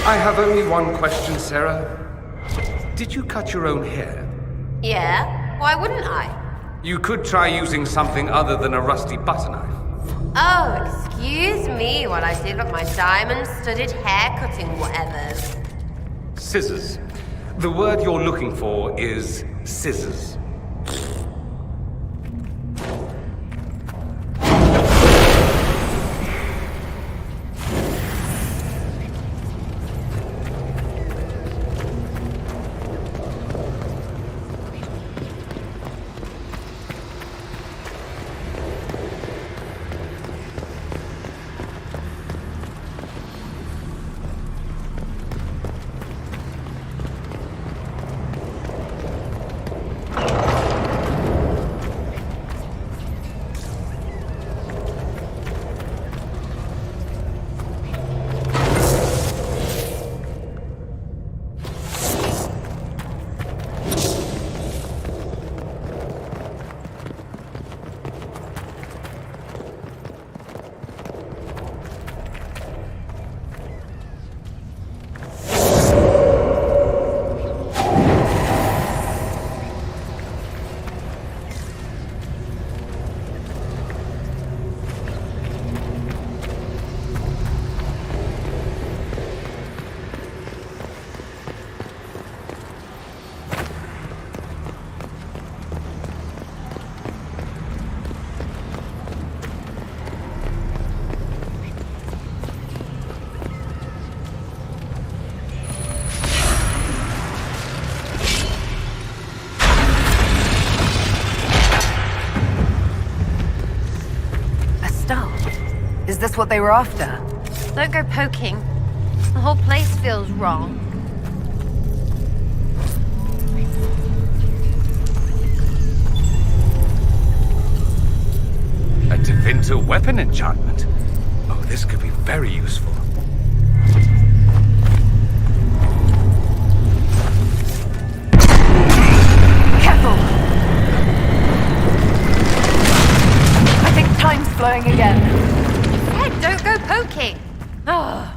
I have only one question, Sarah. Did you cut your own hair? Yeah? Why wouldn't I? You could try using something other than a rusty butter knife. Oh, excuse me while I dig up my diamond-studded hair-cutting whatevers. Scissors. The word you're looking for is scissors. Is this what they were after? Don't go poking. The whole place feels wrong. A Divinter weapon enchantment. Oh, this could be very useful. Careful! I think time's flowing again. Don't go poking! Oh.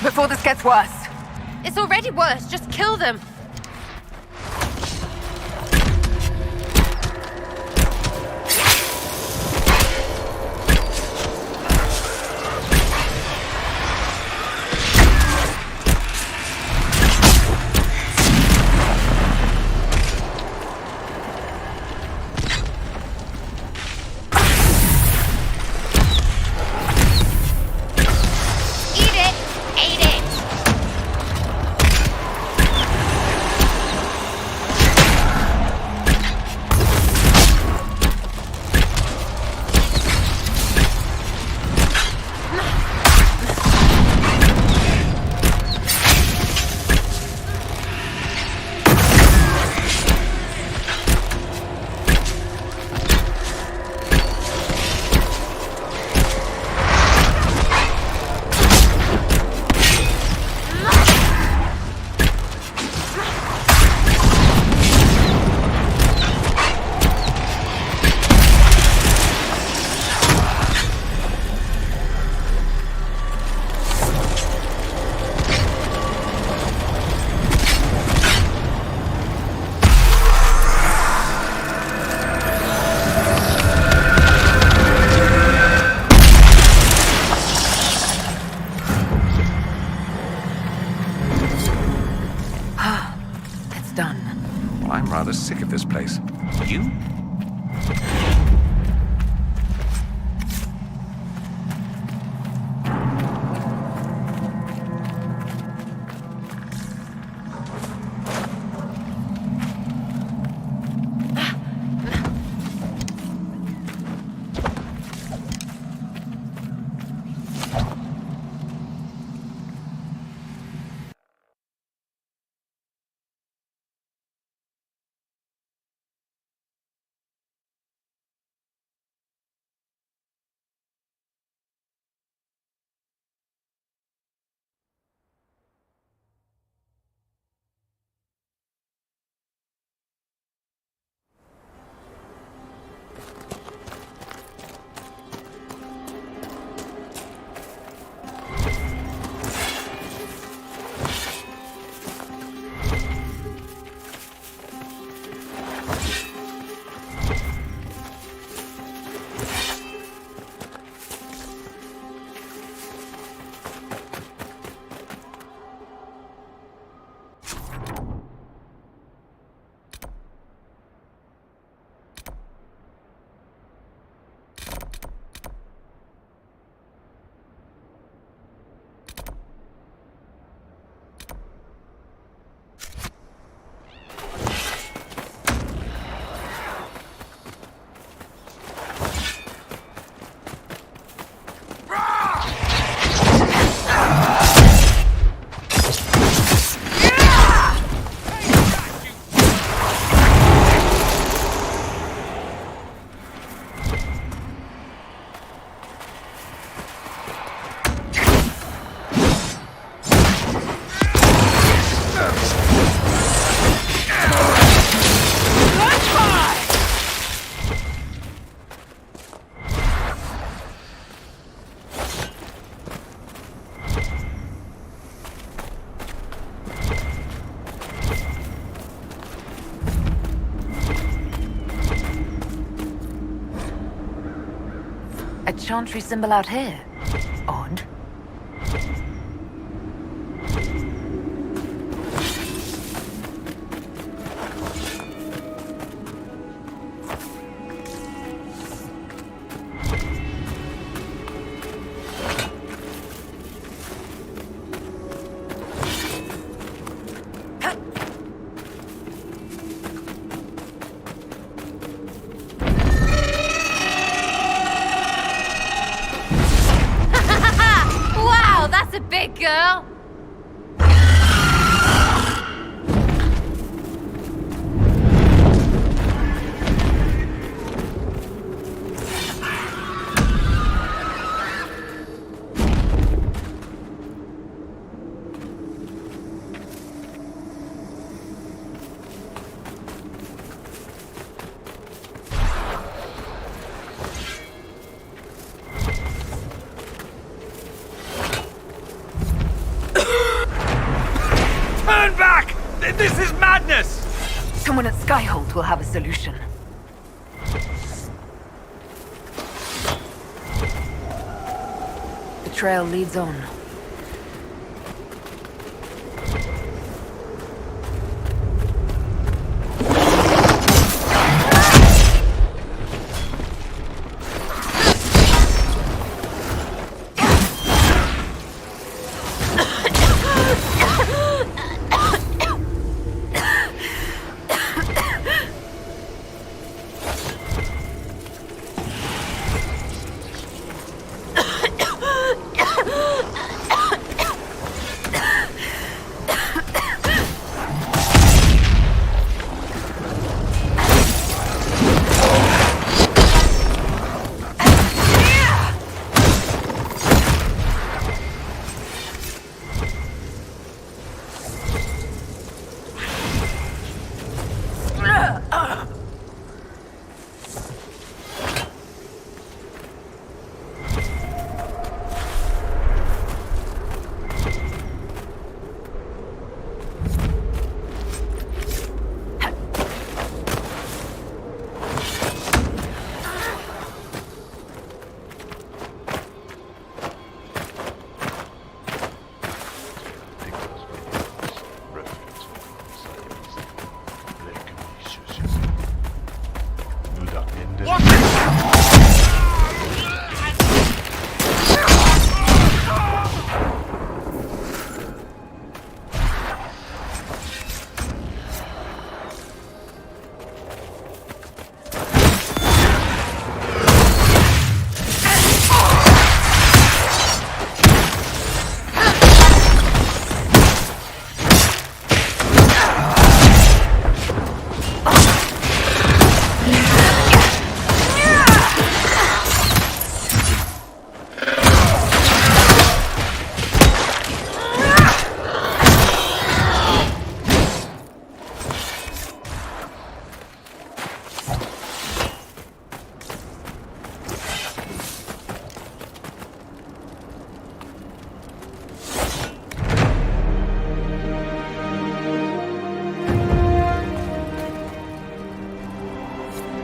before this gets worse. It's already worse. Just kill them. I'm rather sick of this place. You? A chantry symbol out here. Odd. Wow, that's a big girl. Turn back! This is madness! Someone at Skyhold will have a solution. The trail leads on.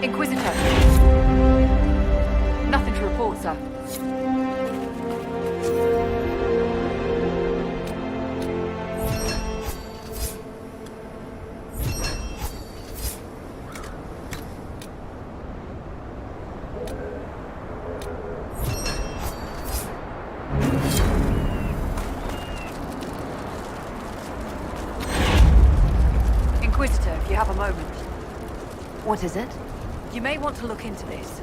Inquisitor. Nothing to report, sir. Inquisitor, if you have a moment. What is it? You may want to look into this.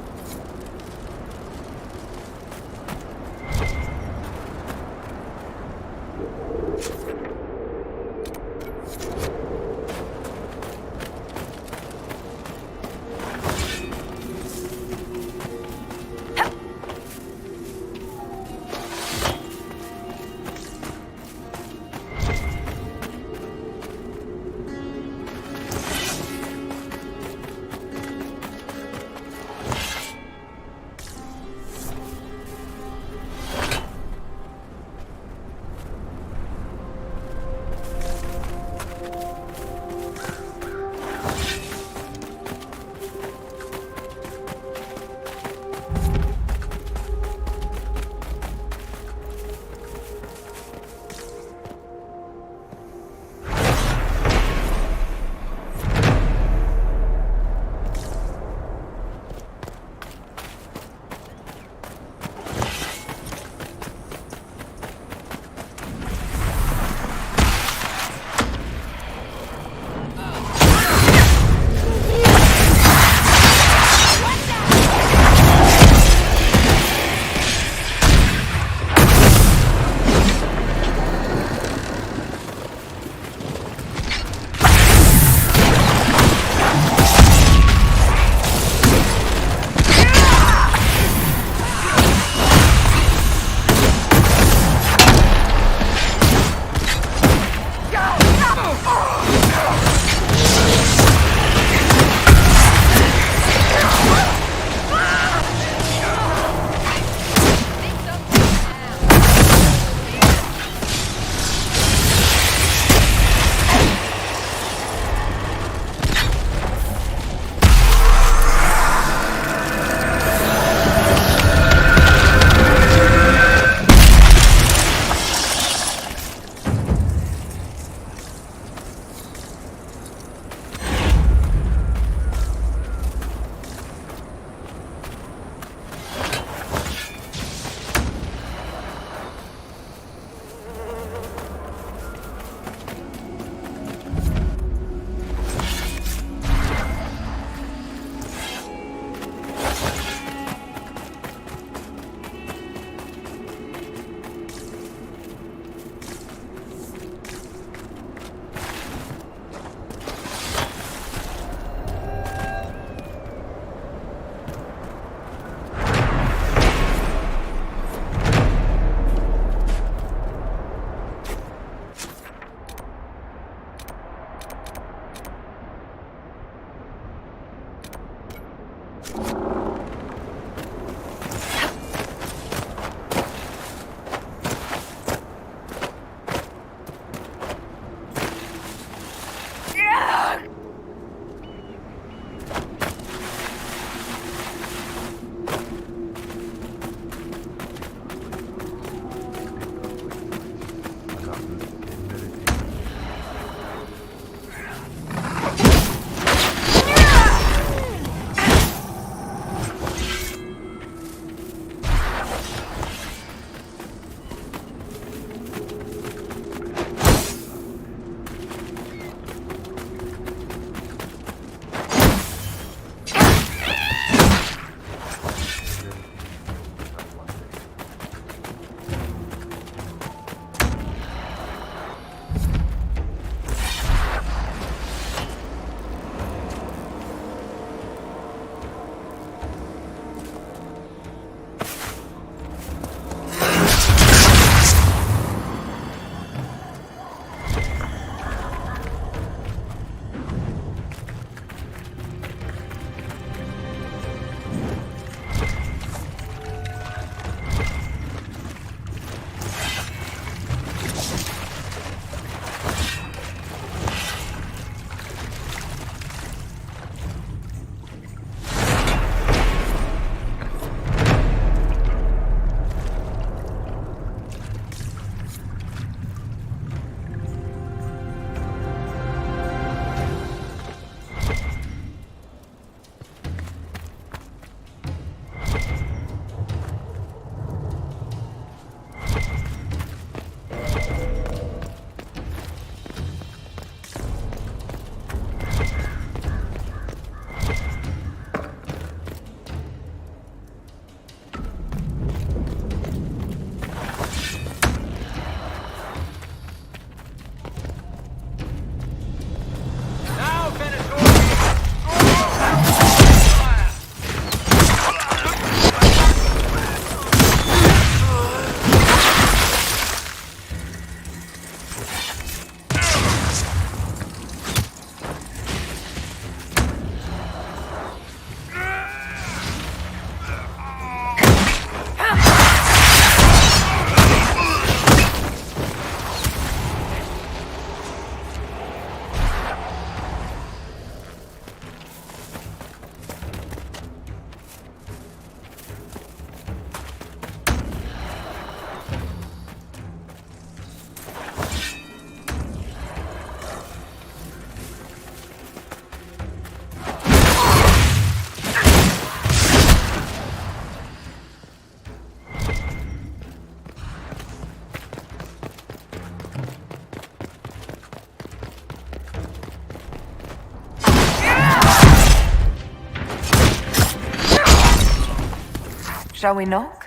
Shall we knock?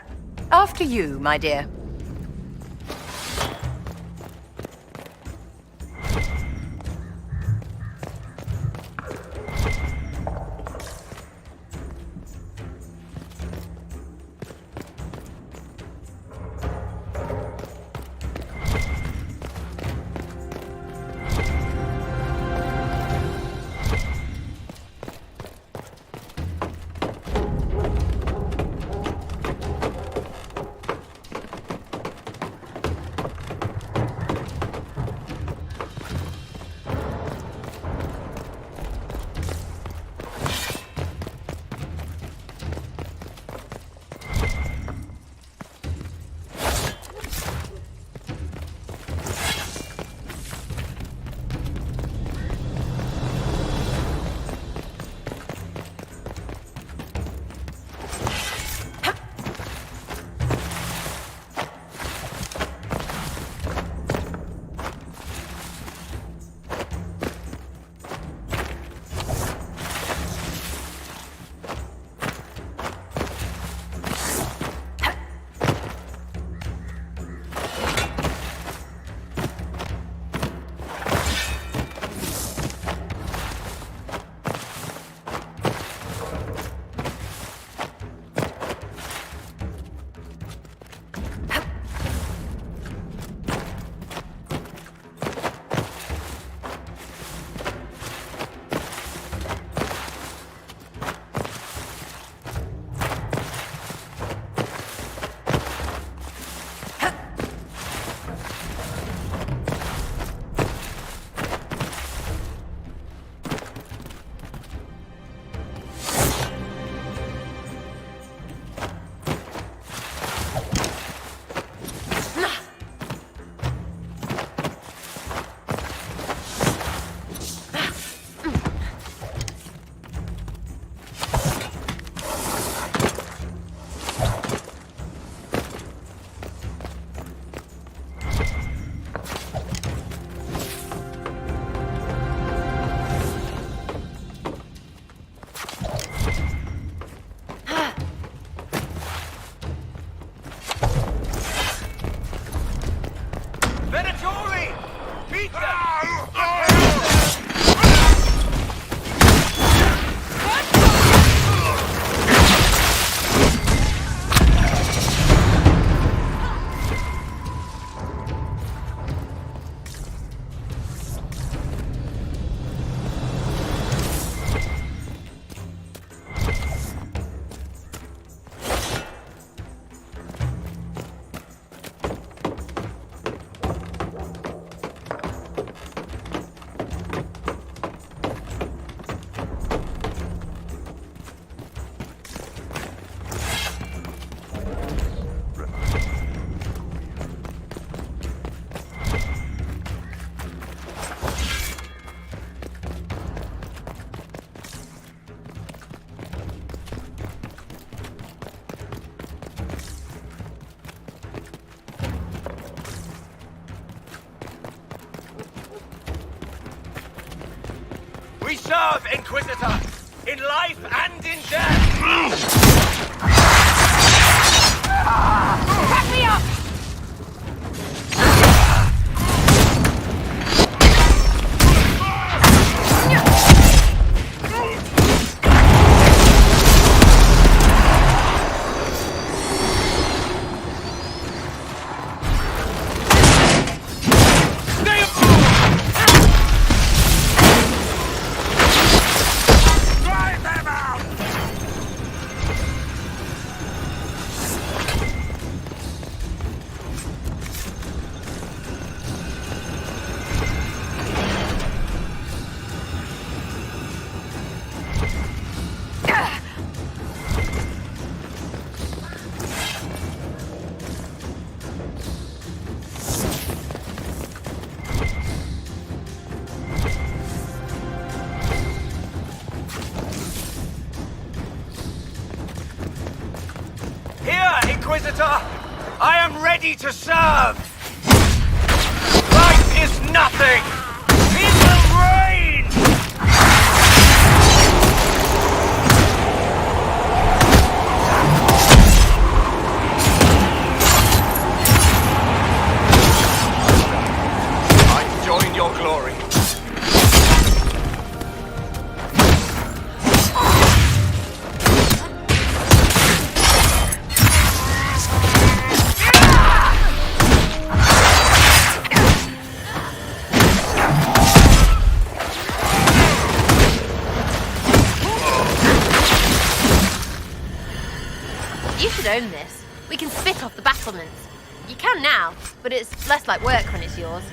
After you, my dear. serve, Inquisitor, in life and in death. Back me up! Drive them out! Here, Inquisitor! I am ready to serve! Life is nothing! It will reign! I join your glory. You should own this. We can spit off the battlements. You can now, but it's less like work when it's yours.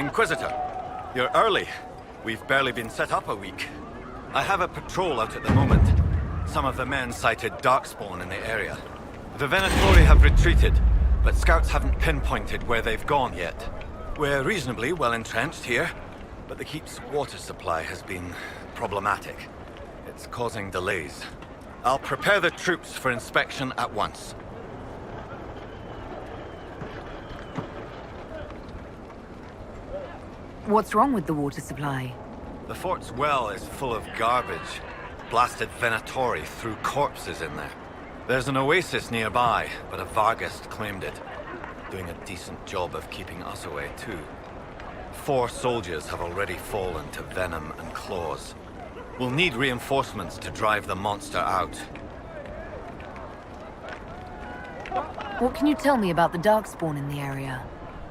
Inquisitor, you're early. We've barely been set up a week. I have a patrol out at the moment. Some of the men cited Darkspawn in the area. The Venatori have retreated, but scouts haven't pinpointed where they've gone yet. We're reasonably well entrenched here, but the keep's water supply has been problematic. It's causing delays. I'll prepare the troops for inspection at once. What's wrong with the water supply? The fort's well is full of garbage. Blasted Venatori threw corpses in there. There's an oasis nearby, but a Varghest claimed it. Doing a decent job of keeping us away, too. 4 soldiers have already fallen to venom and claws. We'll need reinforcements to drive the monster out. What can you tell me about the Darkspawn in the area?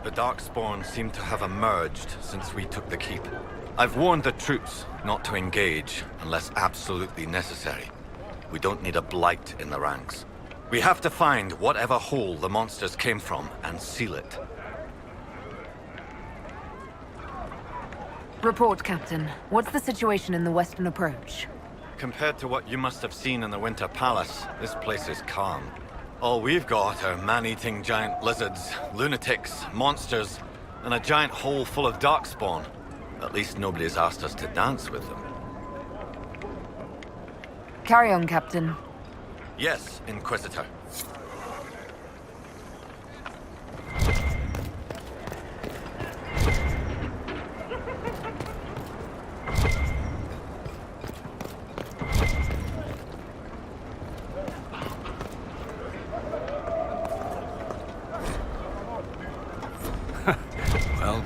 The Darkspawn seem to have emerged since we took the keep. I've warned the troops not to engage unless absolutely necessary. We don't need a blight in the ranks. We have to find whatever hole the monsters came from and seal it. Report, Captain. What's the situation in the western approach? Compared to what you must have seen in the Winter Palace, this place is calm. All we've got are man-eating giant lizards, lunatics, monsters, and a giant hole full of Darkspawn. At least nobody's asked us to dance with them. Carry on, Captain. Yes, Inquisitor.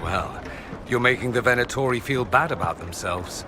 Well. You're making the Venatori feel bad about themselves.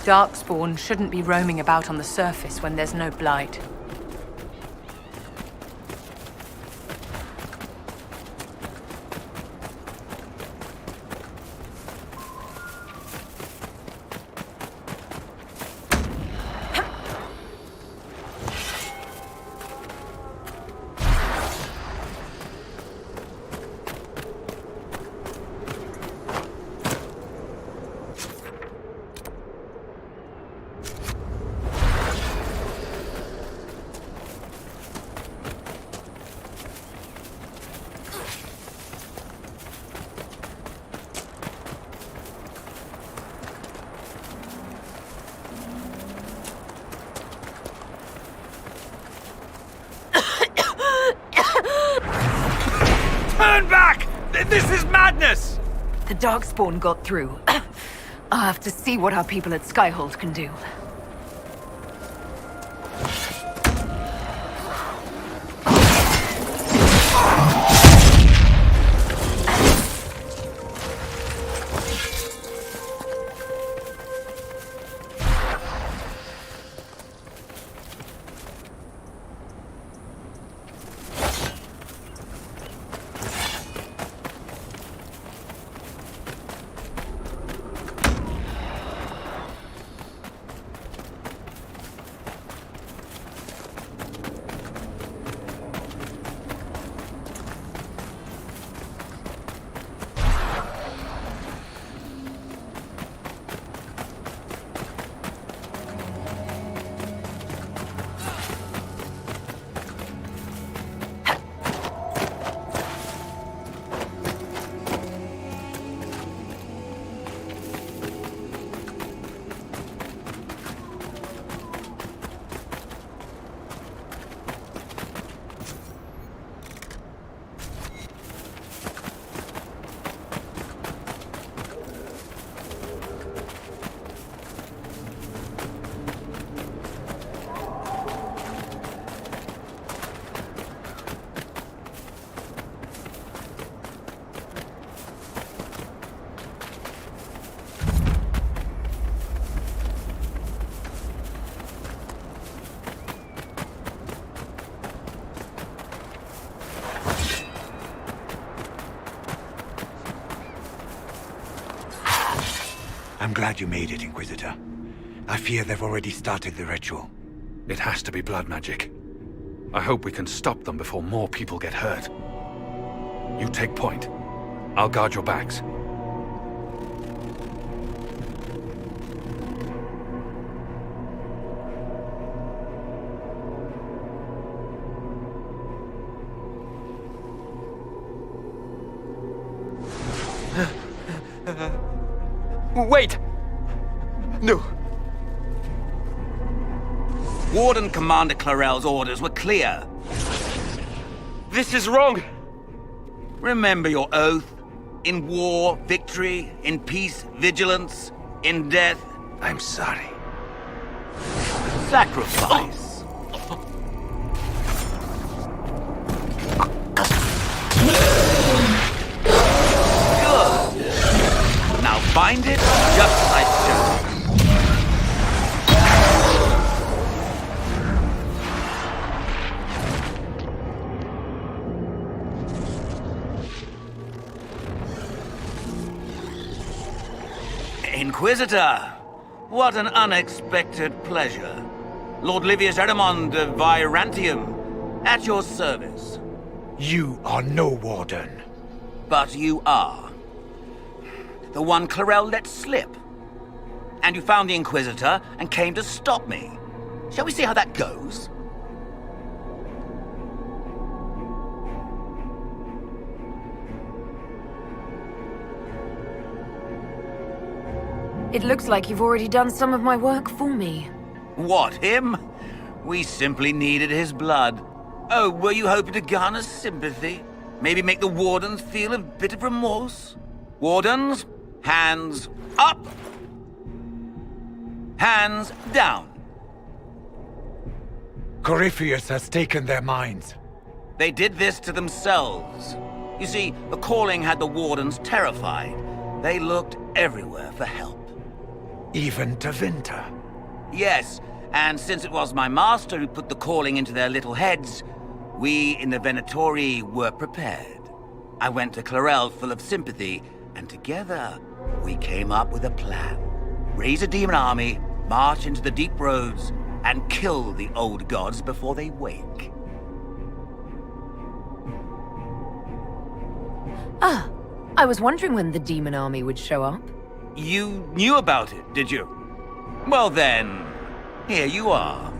Darkspawn shouldn't be roaming about on the surface when there's no blight. Turn back! This is madness! The Darkspawn got through. I'll have to see what our people at Skyhold can do. I'm glad you made it, Inquisitor. I fear they've already started the ritual. It has to be blood magic. I hope we can stop them before more people get hurt. You take point. I'll guard your backs. Wait! No. Warden Commander Clarel's orders were clear. This is wrong! Remember your oath. In war, victory. In peace, vigilance. In death, I'm sorry. sacrifice. Good. Now bind it just as I showed. Inquisitor, what an unexpected pleasure. Lord Livius Erimond of Virantium, at your service. You are no warden. But you are. The one Clarel let slip. And you found the Inquisitor and came to stop me. Shall we see how that goes? It looks like you've already done some of my work for me. What, him? We simply needed his blood. Oh, were you hoping to garner sympathy? Maybe make the Wardens feel a bit of remorse? Wardens, hands up! Hands down. Corypheus has taken their minds. They did this to themselves. You see, the calling had the Wardens terrified. They looked everywhere for help. Even to Winter. Yes, and since it was my master who put the calling into their little heads, we in the Venatori were prepared. I went to Clarel full of sympathy, and together we came up with a plan. Raise a demon army, march into the deep roads, and kill the old gods before they wake. Ah, I was wondering when the demon army would show up. You knew about it, did you? Well then, here you are.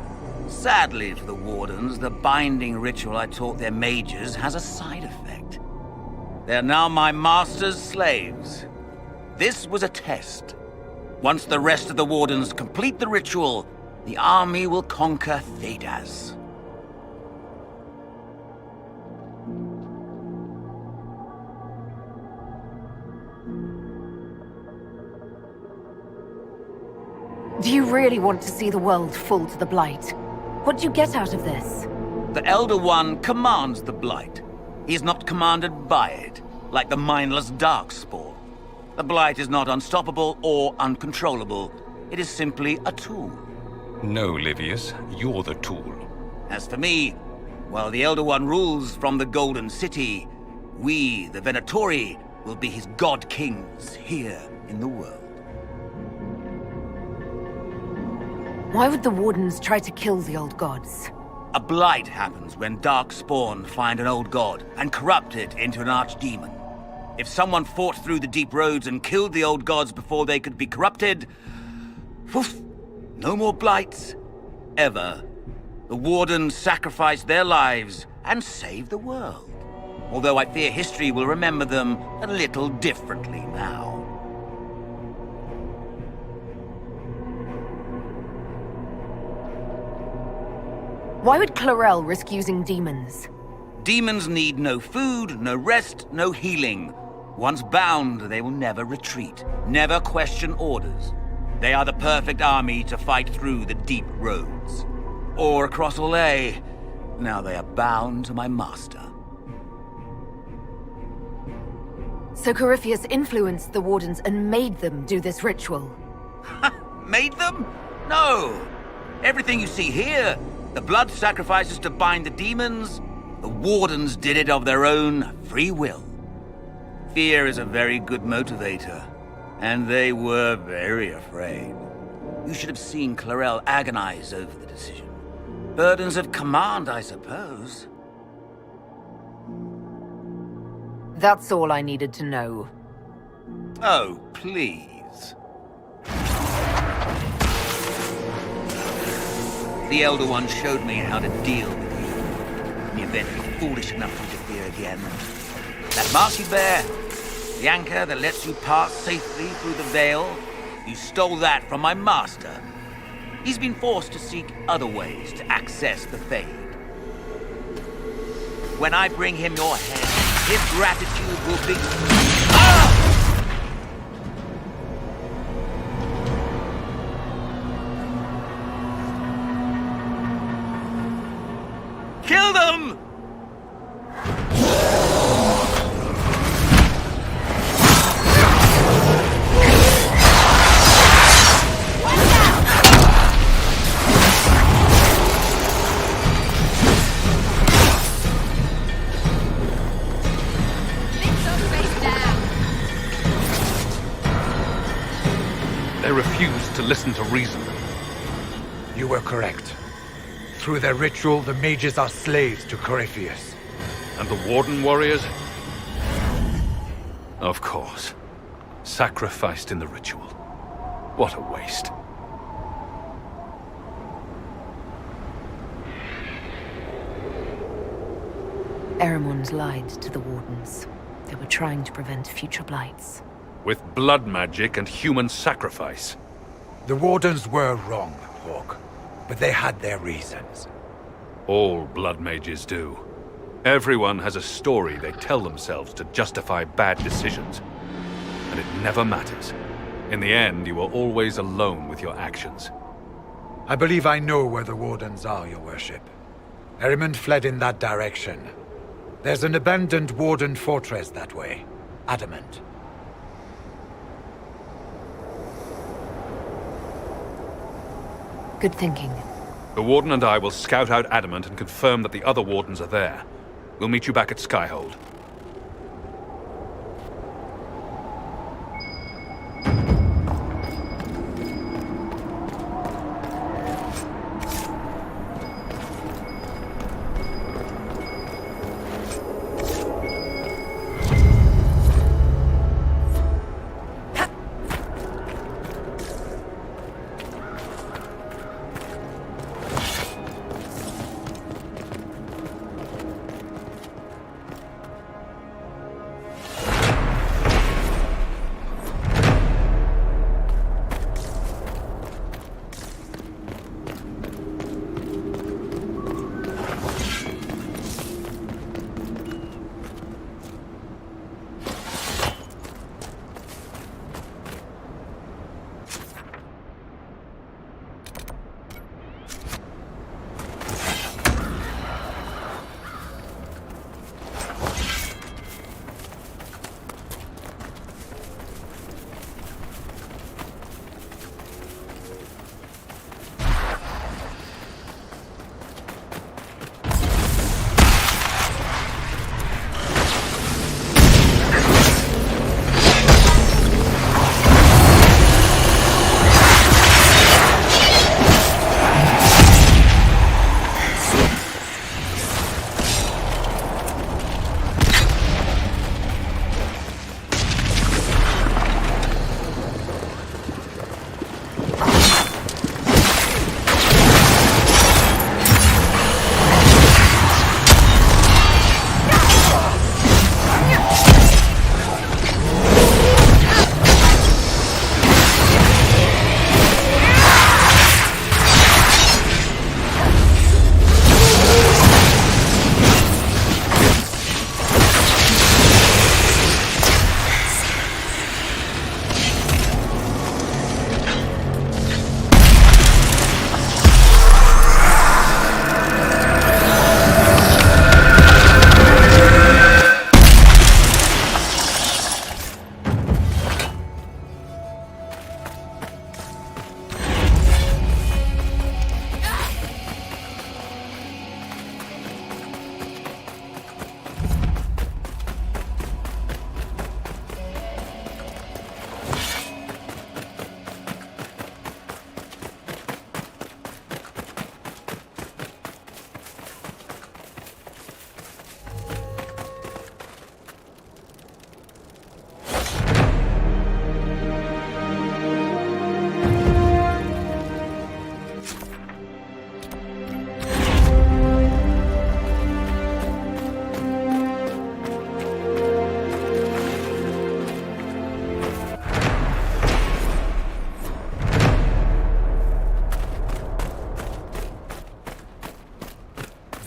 Sadly for the Wardens, the binding ritual I taught their mages has a side effect. They're now my master's slaves. This was a test. Once the rest of the Wardens complete the ritual, the army will conquer Thedas. Do you really want to see the world fall to the Blight? What do you get out of this? The Elder One commands the Blight. He is not commanded by it, like the mindless Darkspawn. The Blight is not unstoppable or uncontrollable. It is simply a tool. No, Livius, you're the tool. As for me, while the Elder One rules from the Golden City, we, the Venatori, will be his god-kings here in the world. Why would the Wardens try to kill the old gods? A blight happens when Darkspawn find an old god and corrupt it into an archdemon. If someone fought through the deep roads and killed the old gods before they could be corrupted, poof, no more blights, ever. The Wardens sacrificed their lives and saved the world. Although I fear history will remember them a little differently now. Why would Clarel risk using demons? Demons need no food, no rest, no healing. Once bound, they will never retreat, never question orders. They are the perfect army to fight through the deep roads. Or across Olay. Now they are bound to my master. So Corypheus influenced the Wardens and made them do this ritual. Made them? No! Everything you see here, the blood sacrifices to bind the demons, the Wardens did it of their own free will. Fear is a very good motivator, and they were very afraid. You should have seen Clarel agonize over the decision. Burdens of command, I suppose. That's all I needed to know. Oh, please. The Elder One showed me how to deal with you in the event you're foolish enough to interfere again. That mark you bear, the anchor that lets you pass safely through the veil, you stole that from my master. He's been forced to seek other ways to access the Fade. When I bring him your head, his gratitude will be... Ah! Kill them! They refused to listen to reason. You were correct. Through their ritual, the mages are slaves to Corypheus. And the Warden warriors? Of course. Sacrificed in the ritual. What a waste. Eramond lied to the Wardens. They were trying to prevent future blights. With blood magic and human sacrifice. The Wardens were wrong, Hawk. But they had their reasons. All blood mages do. Everyone has a story they tell themselves to justify bad decisions. And it never matters. In the end, you are always alone with your actions. I believe I know where the Wardens are, Your Worship. Eramond fled in that direction. There's an abandoned Warden fortress that way. Adamant. Good thinking. The Warden and I will scout out Adamant and confirm that the other Wardens are there. We'll meet you back at Skyhold.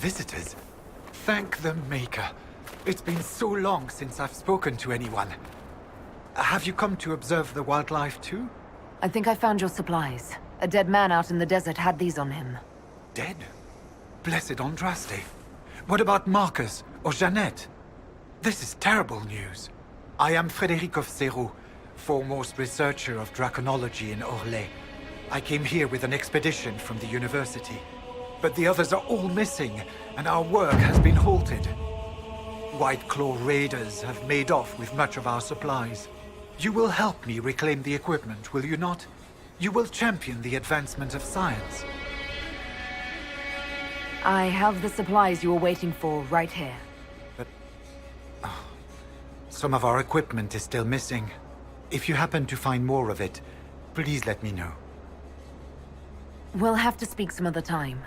Visitors? Thank the Maker. It's been so long since I've spoken to anyone. Have you come to observe the wildlife too? I think I found your supplies. A dead man out in the desert had these on him. Dead? Blessed Andraste. What about Marcus or Jeannette? This is terrible news. I am Frédéric of Serrault, foremost researcher of draconology in Orlais. I came here with an expedition from the university. But the others are all missing, and our work has been halted. White Claw raiders have made off with much of our supplies. You will help me reclaim the equipment, will you not? You will champion the advancement of science. I have the supplies you were waiting for right here. But... some of our equipment is still missing. If you happen to find more of it, please let me know. We'll have to speak some other time.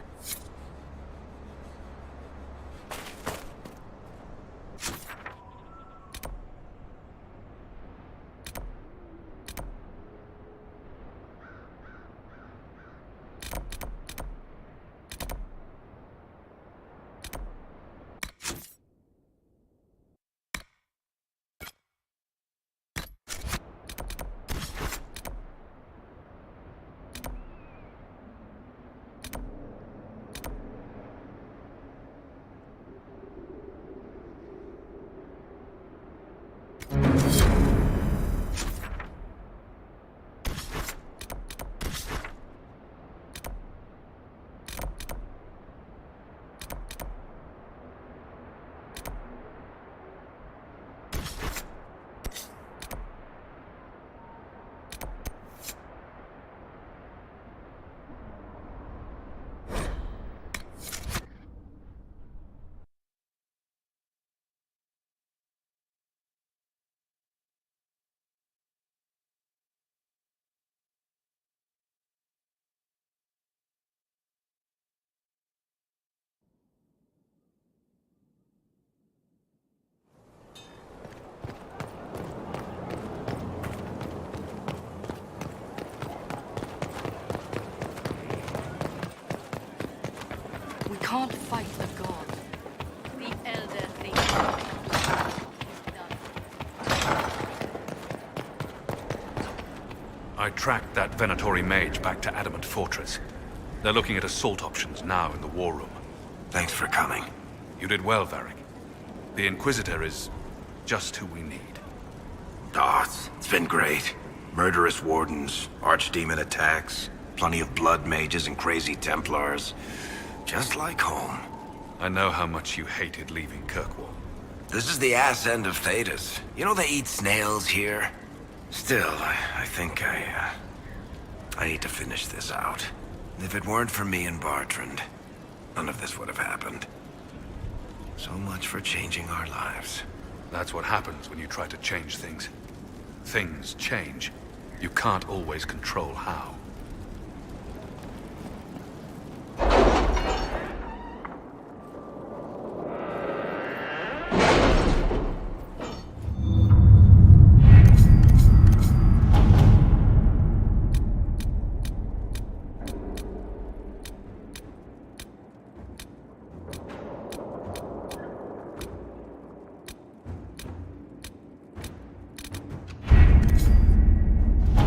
We can't fight a god. The Elder Thing. I tracked that Venatori mage back to Adamant Fortress. They're looking at assault options now in the war room. Thanks for coming. You did well, Varric. The Inquisitor is just who we need. It's been great. Murderous wardens, archdemon attacks, plenty of blood mages and crazy Templars. Just like home. I know how much you hated leaving Kirkwall. This is the ass end of Thedas. You know they eat snails here? Still, I think I need to finish this out. If it weren't for me and Bartrand, none of this would have happened. So much for changing our lives. That's what happens when you try to change things. Things change. You can't always control how.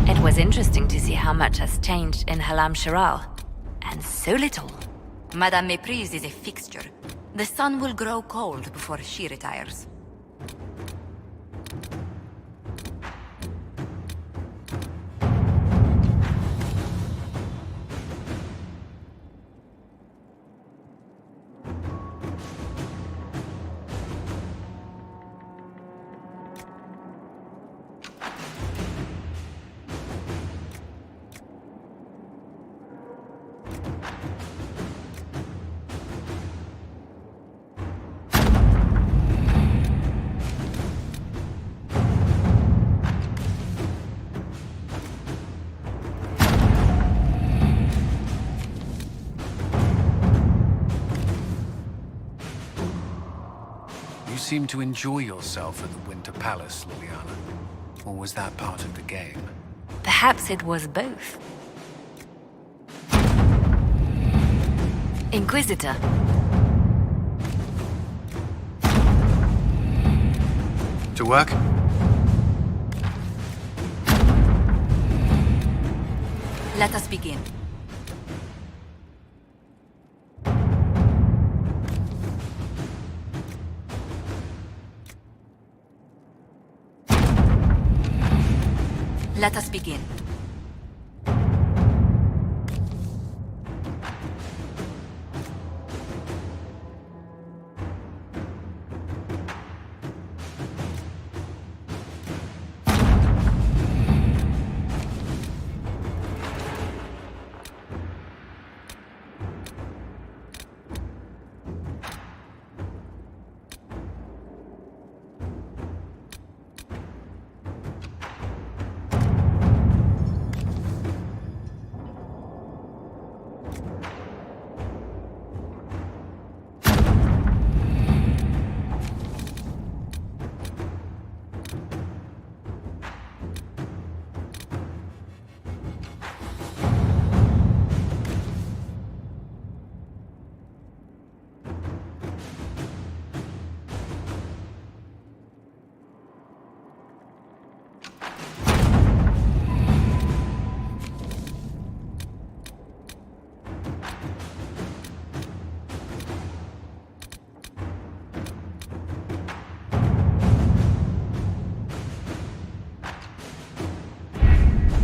It was interesting to see how much has changed in Halam Shiral. And so little. Madame Méprise is a fixture. The sun will grow cold before she retires. You seem to enjoy yourself at the Winter Palace, Liliana. Or was that part of the game? Perhaps it was both. Inquisitor. To work? Let us begin. Let us begin.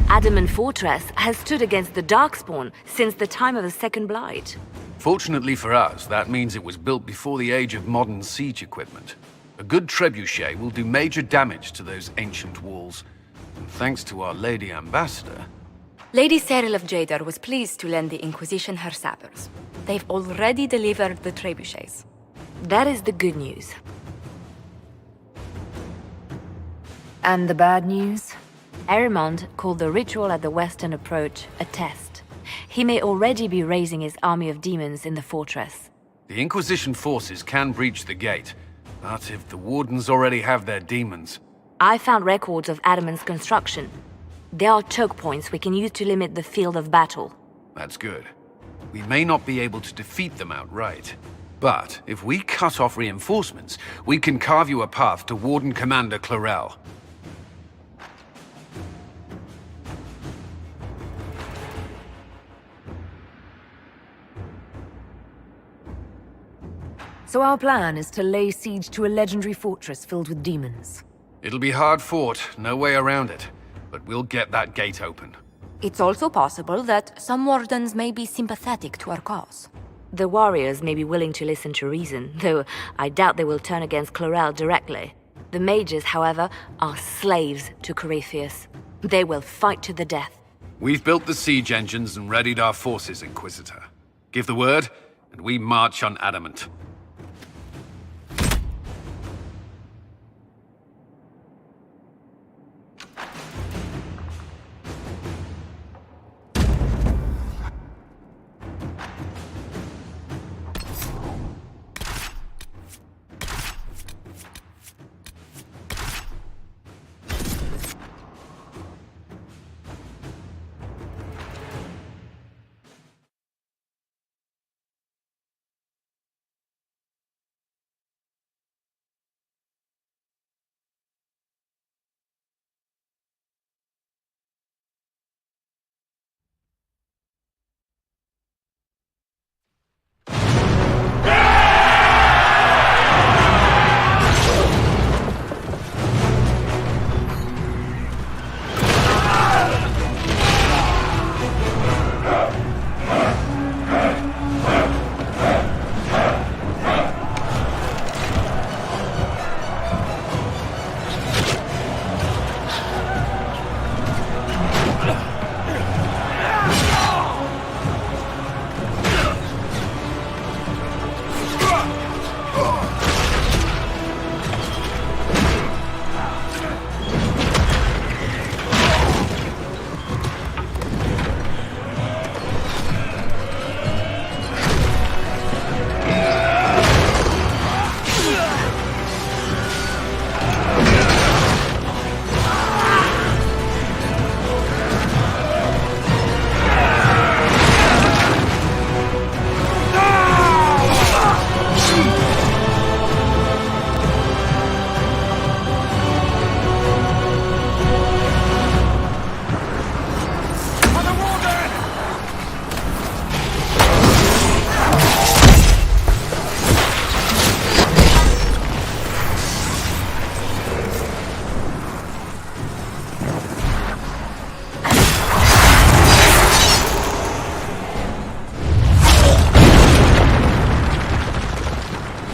Adamant Fortress has stood against the Darkspawn since the time of the Second Blight. Fortunately for us, that means it was built before the age of modern siege equipment. A good trebuchet will do major damage to those ancient walls. And thanks to our Lady Ambassador... Lady Cyril of Jadar was pleased to lend the Inquisition her sappers. They've already delivered the trebuchets. That is the good news. And the bad news? Erimond called the ritual at the western approach a test. He may already be raising his army of demons in the fortress. The Inquisition forces can breach the gate, but if the Wardens already have their demons... I found records of Adamant's construction. There are choke points we can use to limit the field of battle. That's good. We may not be able to defeat them outright. But if we cut off reinforcements, we can carve you a path to Warden Commander Clarel. So our plan is to lay siege to a legendary fortress filled with demons. It'll be hard fought, no way around it. But we'll get that gate open. It's also possible that some wardens may be sympathetic to our cause. The warriors may be willing to listen to reason, though I doubt they will turn against Clarel directly. The mages, however, are slaves to Corypheus. They will fight to the death. We've built the siege engines and readied our forces, Inquisitor. Give the word, and we march on Adamant.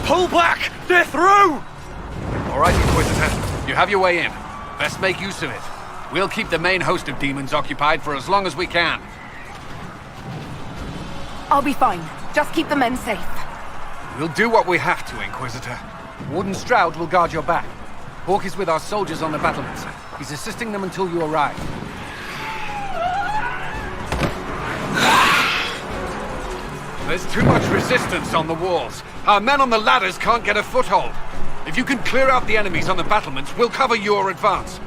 Pull back! They're through! All right, Inquisitor. You have your way in. Best make use of it. We'll keep the main host of demons occupied for as long as we can. I'll be fine. Just keep the men safe. We'll do what we have to, Inquisitor. Warden Stroud will guard your back. Hawk is with our soldiers on the battlements. He's assisting them until you arrive. There's too much resistance on the walls. Our men on the ladders can't get a foothold. If you can clear out the enemies on the battlements, we'll cover your advance.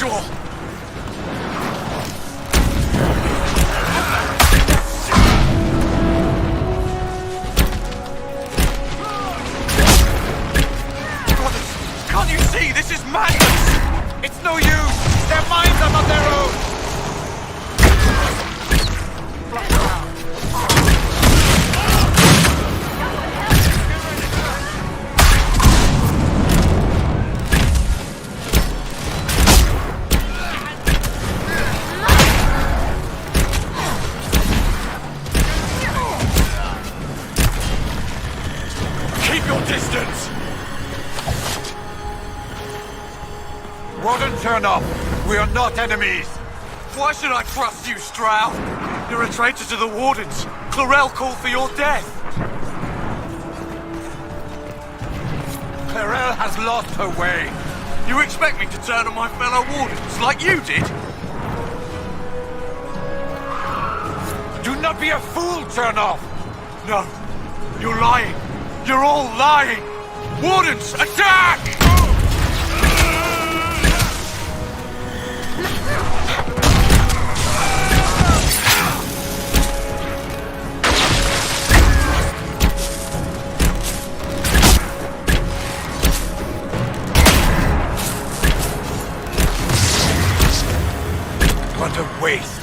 usual! Brothers, can't you see? This is madness! It's no use! Their minds are not their own! Distance! Warden, turn off. We are not enemies. Why should I trust you, Stroud? You're a traitor to the Wardens. Clarel called for your death. Clarel has lost her way. You expect me to turn on my fellow Wardens like you did? Do not be a fool, turn off. No. You're lying. You're all lying! Wardens, attack! What a waste.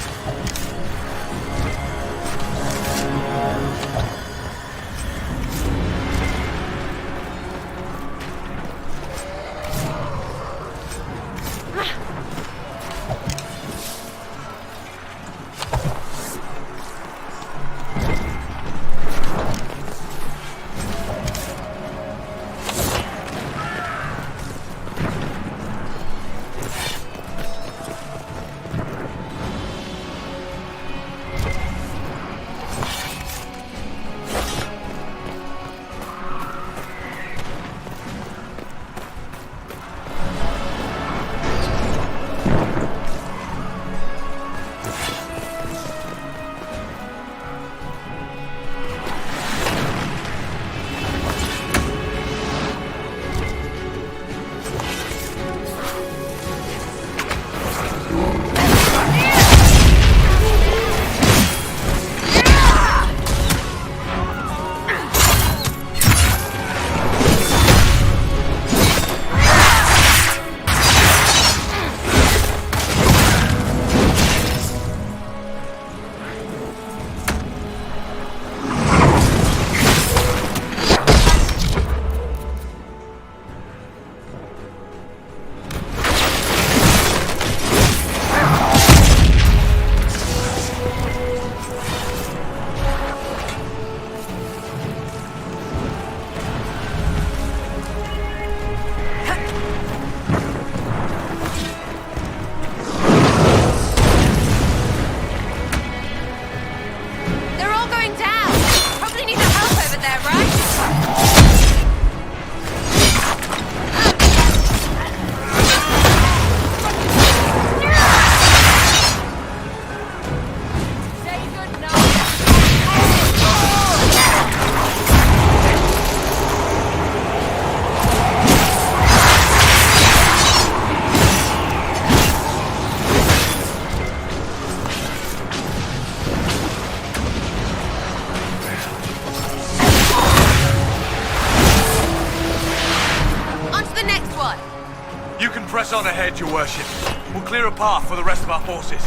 Press on ahead, Your Worship. We'll clear a path for the rest of our forces.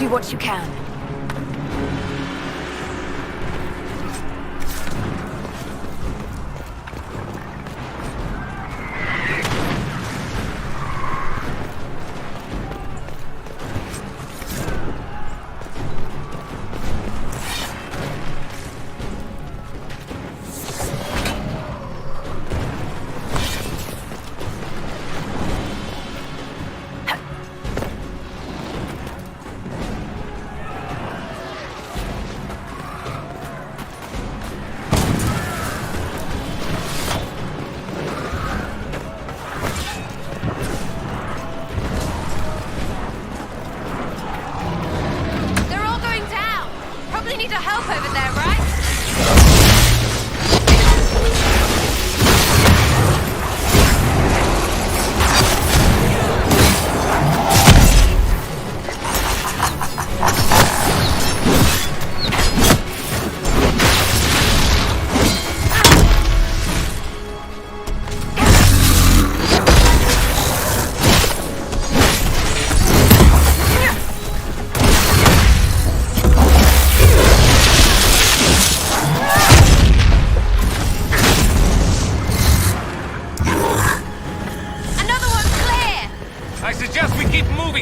do what you can.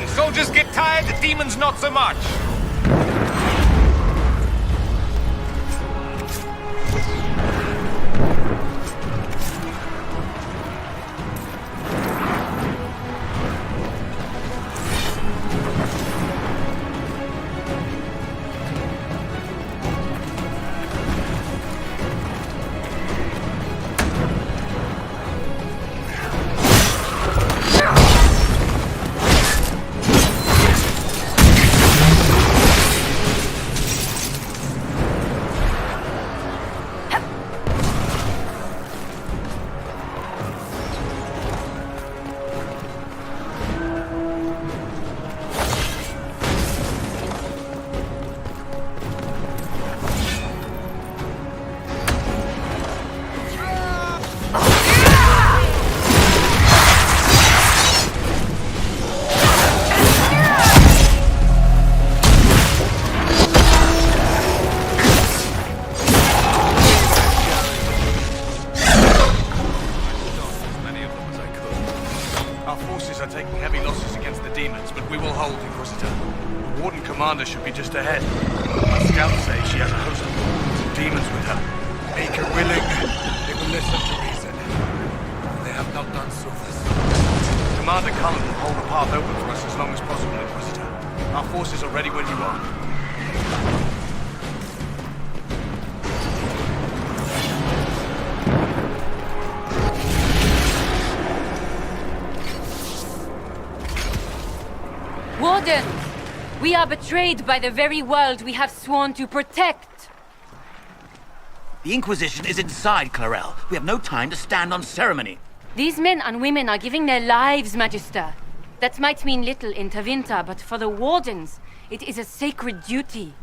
Soldiers get tired, the demons not so much. Commander should be just ahead. My scouts say she has a host of some demons with her. Make her willing, they will listen to reason. They have not done so this. Commander Cullen will hold the path open for us as long as possible, Inquisitor. Our forces are ready when you are. Warden! We are betrayed by the very world we have sworn to protect. The Inquisition is inside, Clarel. We have no time to stand on ceremony. These men and women are giving their lives, Magister. That might mean little in Tavinta, but for the Wardens, it is a sacred duty.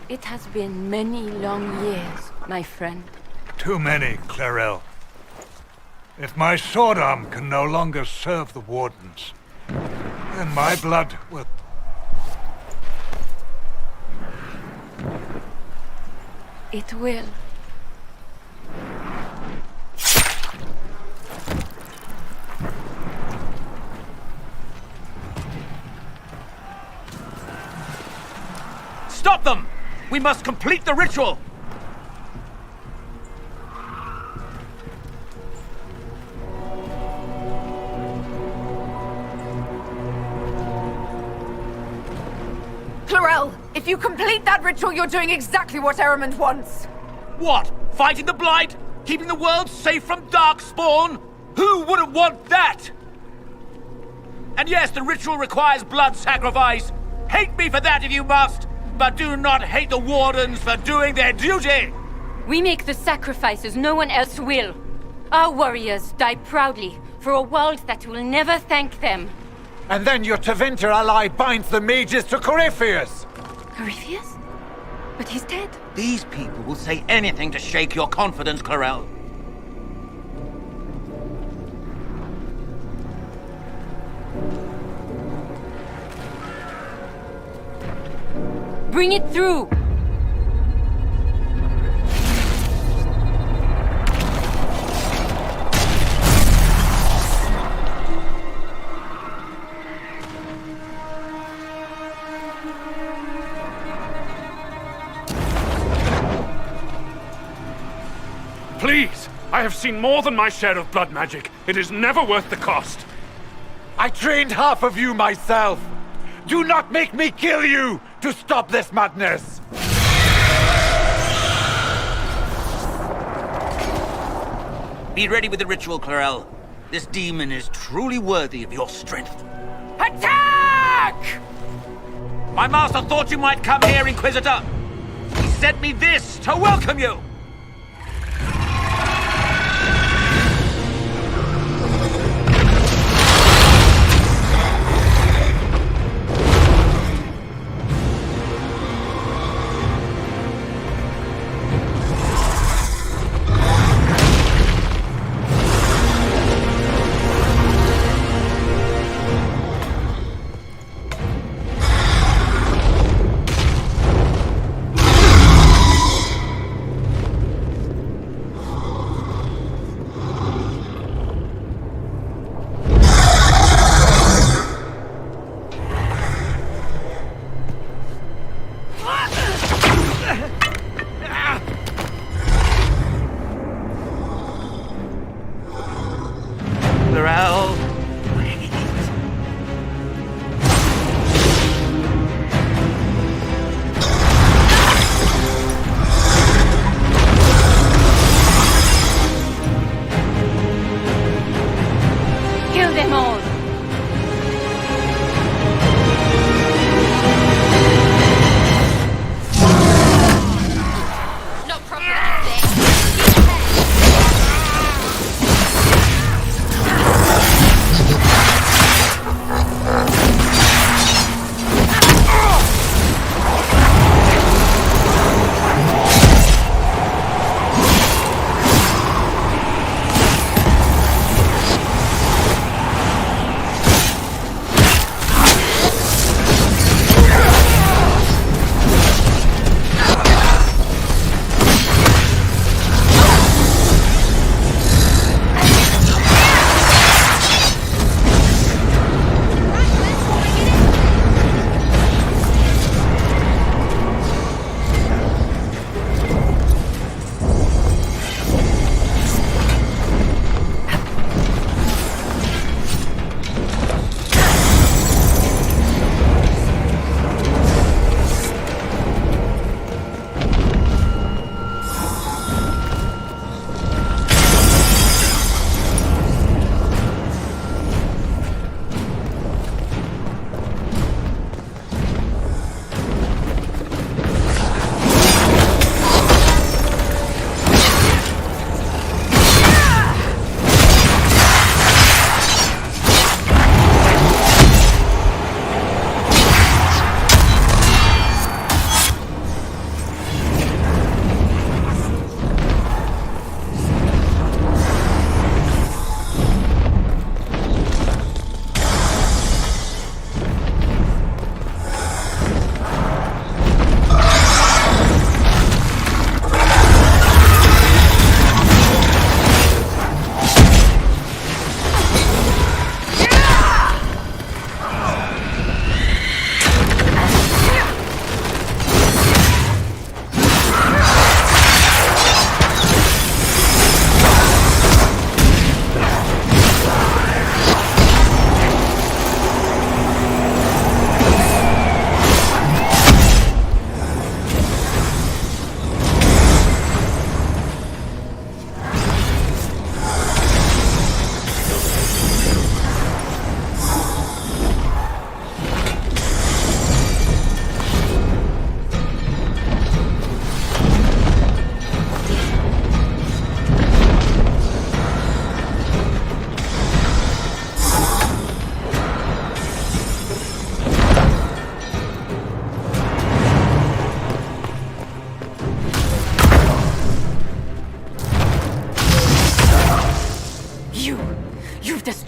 It has been many long years, my friend. Too many, Clarel. If my sword arm can no longer serve the Wardens, then my blood will... It will. Stop them! We must complete the ritual! Clarel, if you complete that ritual, you're doing exactly what Ehrman wants. What? Fighting the Blight? Keeping the world safe from Darkspawn? Who wouldn't want that? And yes, the ritual requires blood sacrifice. Hate me for that if you must, but do not hate the Wardens for doing their duty! We make the sacrifices no one else will. Our warriors die proudly for a world that will never thank them. And then your Tavinta ally binds the mages to Corypheus! Corypheus? But he's dead. These people will say anything to shake your confidence, Clarel. Bring it through! Please! I have seen more than my share of blood magic. It is never worth the cost. I trained half of you myself. Do not make me kill you to stop this madness. Be ready with the ritual, Clarel. This demon is truly worthy of your strength. Attack! My master thought you might come here, Inquisitor. He sent me this to welcome you.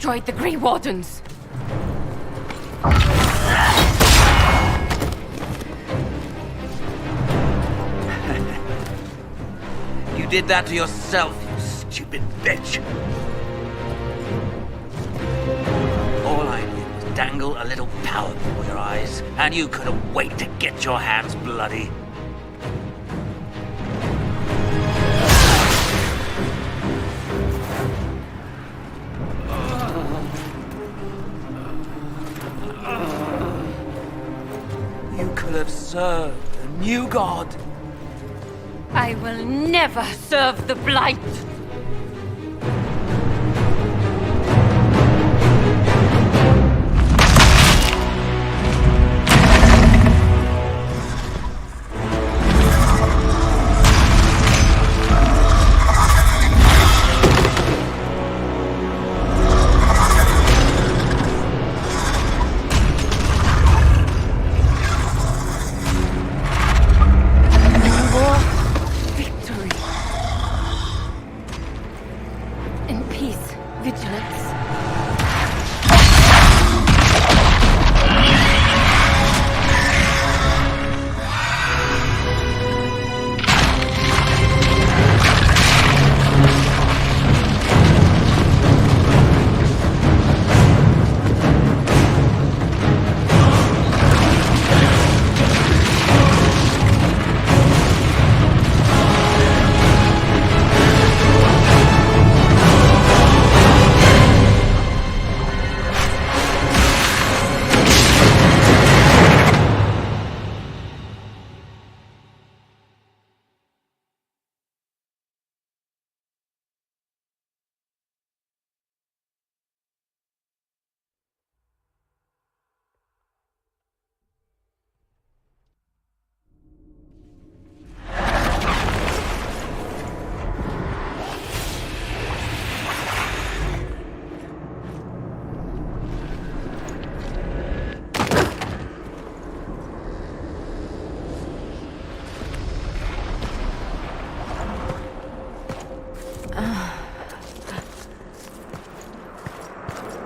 destroyed the Grey Wardens. You did that to yourself, you stupid bitch. All I did was dangle a little power before your eyes, and you couldn't wait to get your hands bloody. You could have served the new god. I will never serve the Blight!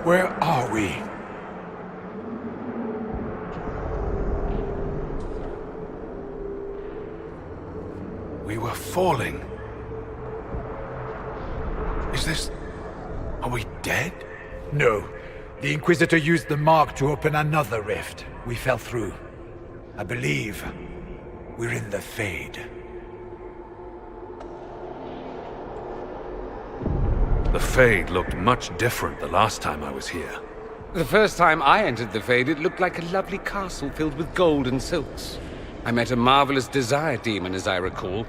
Where are we? We were falling. Is this... Are we dead? No. The Inquisitor used the mark to open another rift. We fell through. I believe we're in the Fade. The Fade looked much different the last time I was here. The first time I entered the Fade, it looked like a lovely castle filled with gold and silks. I met a marvelous desire demon, as I recall.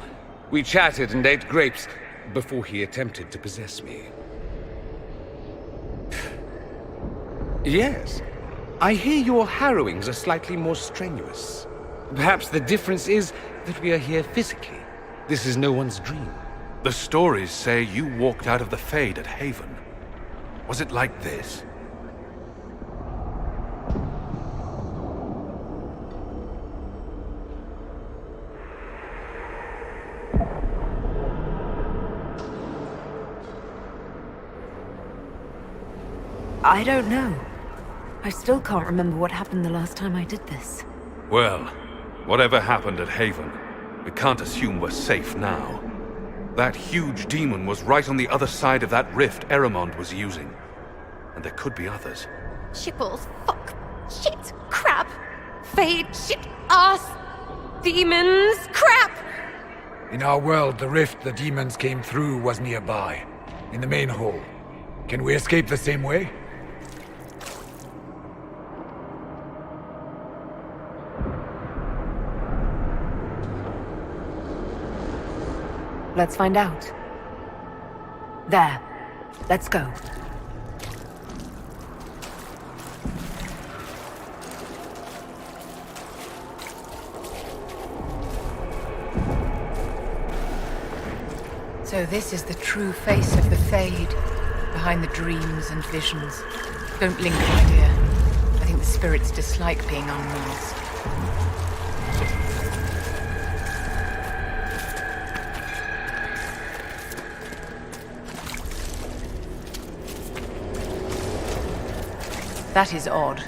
We chatted and ate grapes before he attempted to possess me. Yes, I hear your harrowings are slightly more strenuous. Perhaps the difference is that we are here physically. This is no one's dream. The stories say you walked out of the Fade at Haven. Was it like this? I don't know. I still can't remember what happened the last time I did this. Well, whatever happened at Haven, we can't assume we're safe now. That huge demon was right on the other side of that rift Eramond was using. And there could be others. Shitballs, fuck, shit, crap, Fade, shit, ass, demons, crap! In our world, the rift the demons came through was nearby, in the main hall. Can we escape the same way? Let's find out. There. Let's go. So this is the true face of the Fade, behind the dreams and visions. Don't linger, my dear. I think the spirits dislike being unmasked. That is odd.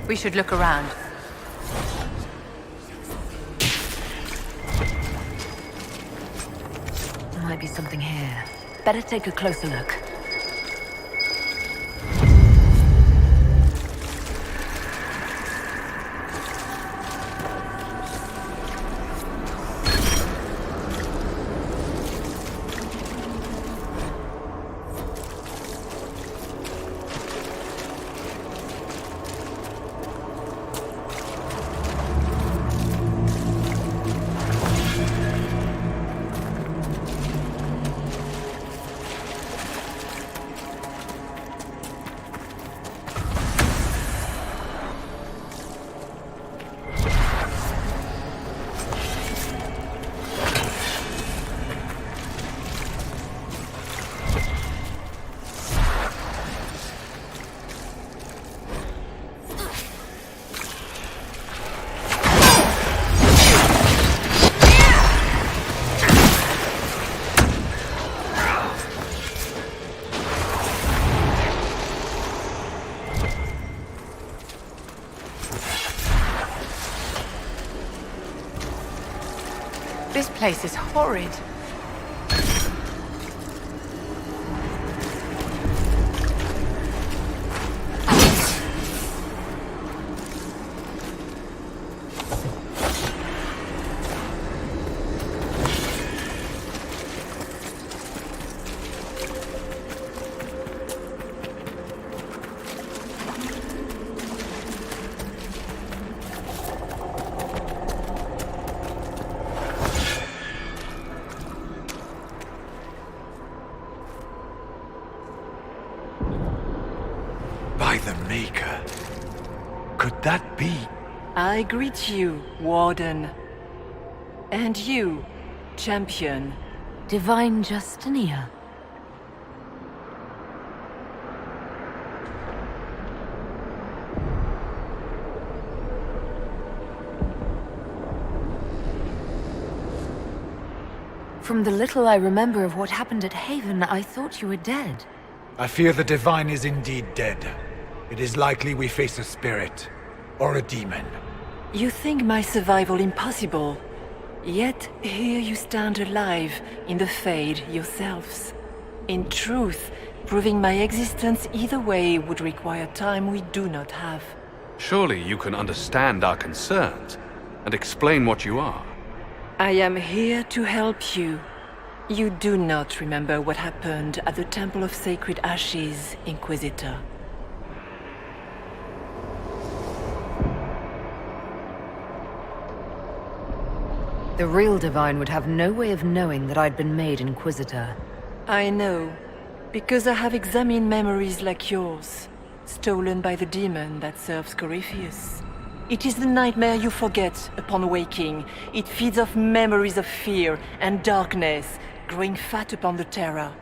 We should look around. There might be something here. Better take a closer look. This place is horrid. By the Maker. Could that be? I greet you, Warden. And you, Champion. Divine Justinia. From the little I remember of what happened at Haven, I thought you were dead. I fear the Divine is indeed dead. It is likely we face a spirit. Or a demon. You think my survival impossible. Yet here you stand alive in the Fade yourselves. In truth, proving my existence either way would require time we do not have. Surely you can understand our concerns and explain what you are. I am here to help you. You do not remember what happened at the Temple of Sacred Ashes, Inquisitor. The real Divine would have no way of knowing that I'd been made Inquisitor. I know, because I have examined memories like yours, stolen by the demon that serves Corypheus. It is the nightmare you forget upon waking. It feeds off memories of fear and darkness, growing fat upon the terror.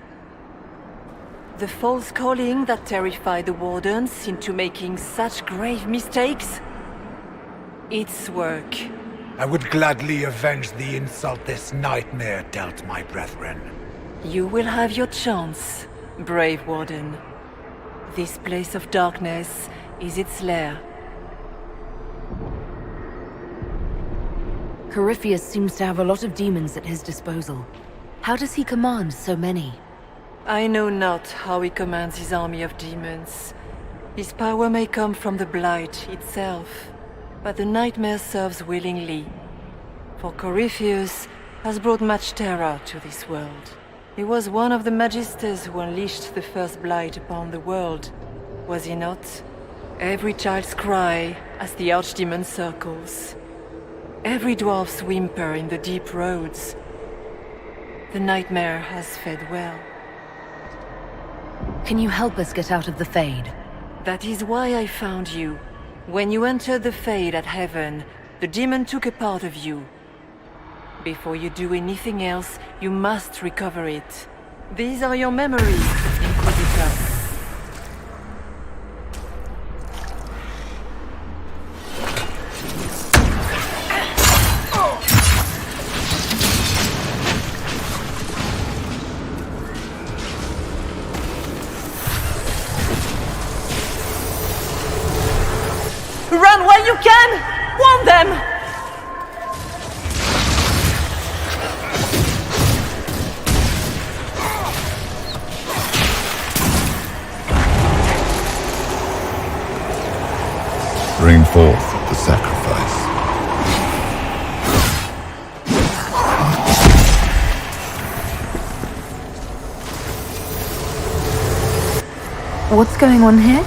The false calling that terrified the Wardens into making such grave mistakes? Its work. I would gladly avenge the insult this nightmare dealt my brethren. You will have your chance, brave Warden. This place of darkness is its lair. Corypheus seems to have a lot of demons at his disposal. How does he command so many? I know not how he commands his army of demons. His power may come from the Blight itself, but the nightmare serves willingly. For Corypheus has brought much terror to this world. He was one of the Magisters who unleashed the first Blight upon the world, was he not? Every child's cry as the Archdemon circles. Every dwarf's whimper in the deep roads. The nightmare has fed well. Can you help us get out of the Fade? That is why I found you. When you entered the Fade at Heaven, the demon took a part of you. Before you do anything else, you must recover it. These are your memories, Inquisitor. while you can! Warn them! Bring forth the sacrifice. What's going on here?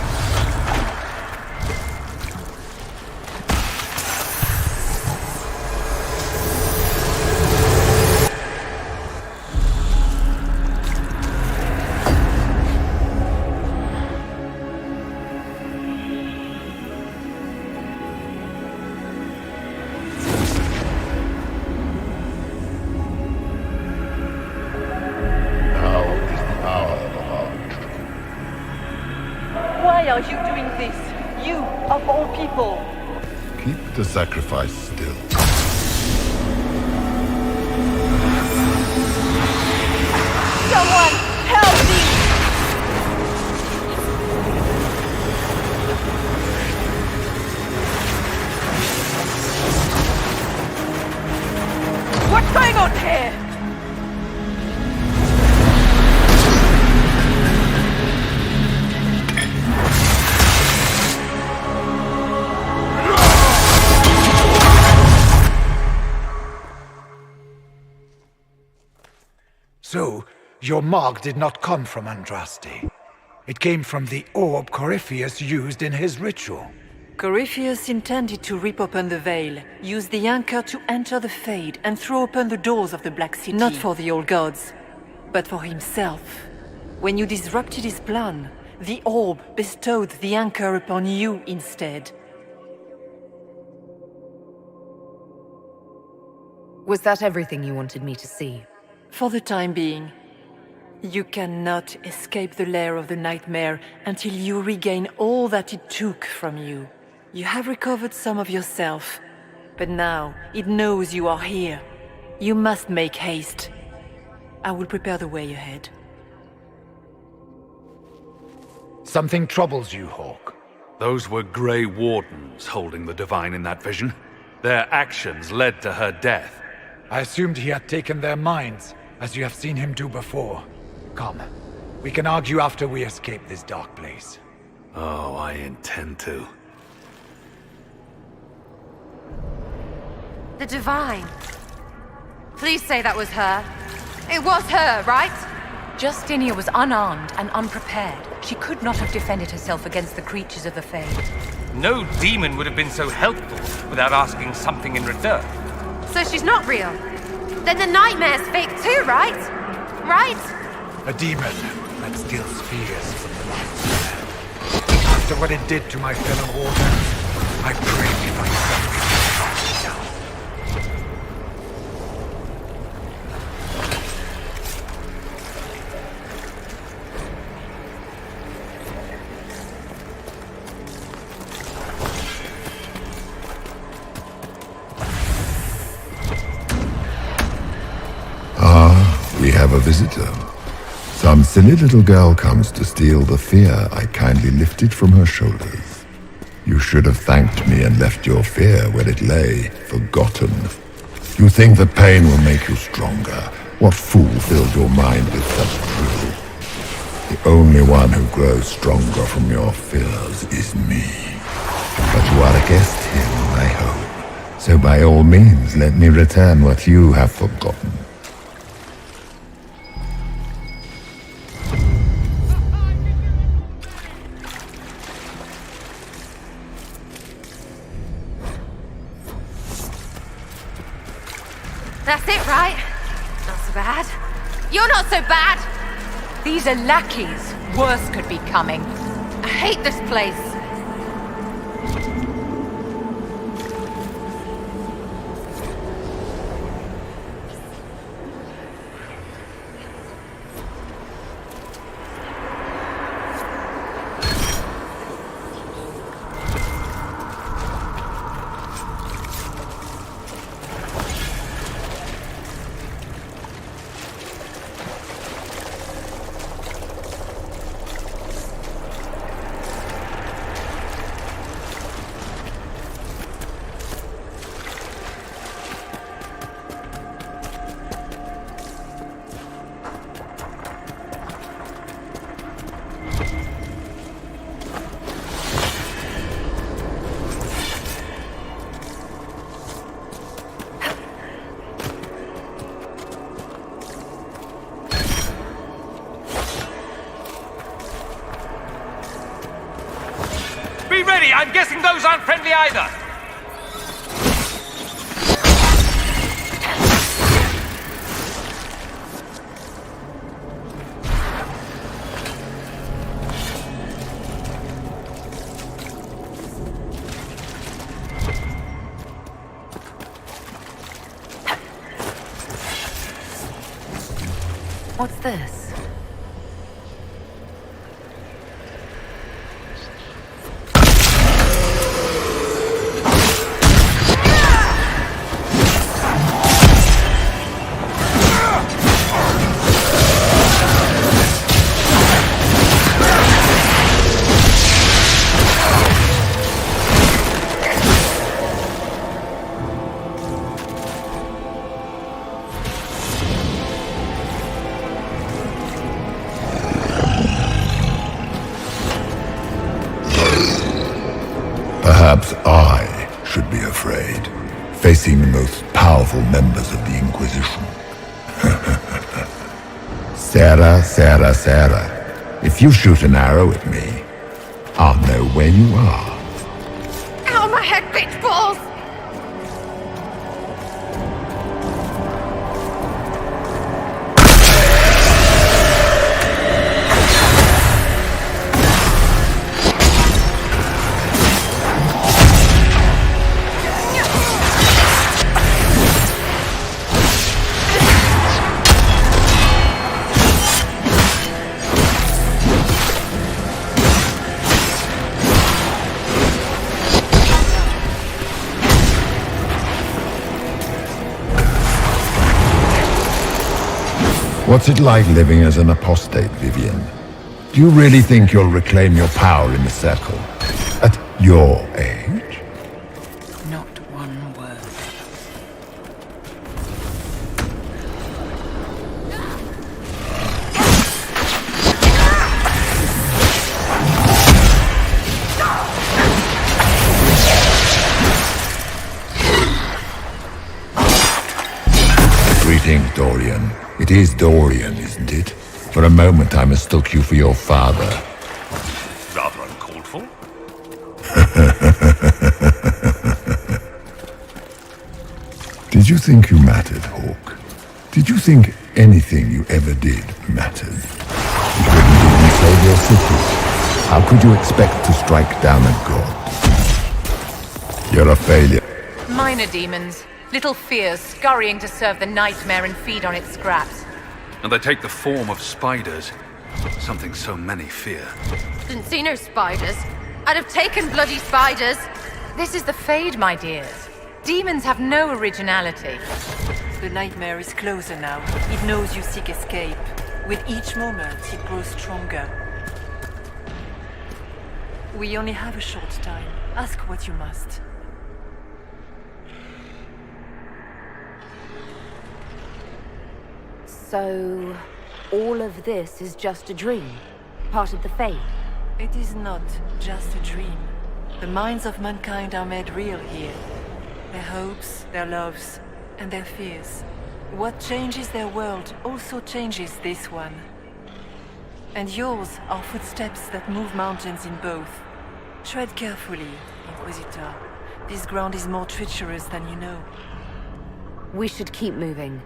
Why are you doing this? You, of all people! Keep the sacrifice still. Someone, help me! What's going on here? So, your mark did not come from Andraste. It came from the orb Corypheus used in his ritual. Corypheus intended to rip open the veil, use the anchor to enter the Fade, and throw open the doors of the Black City. Not for the old gods, but for himself. When you disrupted his plan, the orb bestowed the anchor upon you instead. Was that everything you wanted me to see? For the time being. You cannot escape the lair of the nightmare until you regain all that it took from you. You have recovered some of yourself, but now it knows you are here. You must make haste. I will prepare the way ahead. Something troubles you, Hawk. Those were Grey Wardens holding the Divine in that vision. Their actions led to her death. I assumed he had taken their minds, as you have seen him do before. Come, we can argue after we escape this dark place. Oh, I intend to. The Divine. Please say that was her. It was her, right? Justinia was unarmed and unprepared. She could not have defended herself against the creatures of the Fade. No demon would have been so helpful without asking something in return. So she's not real. Then the nightmare's fake too, right? Right? A demon that steals fears from the light. After what it did to my fellow wardens, I pray we find some way to track it down. We have a visitor. Some silly little girl comes to steal the fear I kindly lifted from her shoulders. You should have thanked me and left your fear where it lay, forgotten. You think the pain will make you stronger. What fool filled your mind with such drill? The only one who grows stronger from your fears is me. But you are a guest here, I hope. So by all means, let me return what you have forgotten. That's it, right? Not so bad. You're not so bad! These are lackeys. Worse could be coming. I hate this place. ready! I'm guessing those aren't friendly either! What's this? Perhaps I should be afraid, facing the most powerful members of the Inquisition. Sarah, Sarah, Sarah, if you shoot an arrow at me, I'll know where you are. Ow, my head, bitch balls! What's it like living as an apostate, Vivian? Do you really think you'll reclaim your power in the Circle? At your age? Not one word. Greetings, Dorian. It is Dorian, isn't it? For a moment I mistook you for your father. Rather uncalled for. Did you think you mattered, Hawk? Did you think anything you ever did mattered? You couldn't even save your city. How could you expect to strike down a god? You're a failure. Minor demons. Little fears scurrying to serve the nightmare and feed on its scraps. And they take the form of spiders. Something so many fear. Didn't see no spiders. I'd have taken bloody spiders. This is the Fade, my dears. Demons have no originality. The nightmare is closer now. It knows you seek escape. With each moment, it grows stronger. We only have a short time. Ask what you must. So, all of this is just a dream? Part of the Fade? It is not just a dream. The minds of mankind are made real here. Their hopes, their loves, and their fears. What changes their world also changes this one. And yours are footsteps that move mountains in both. Tread carefully, Inquisitor. This ground is more treacherous than you know. We should keep moving.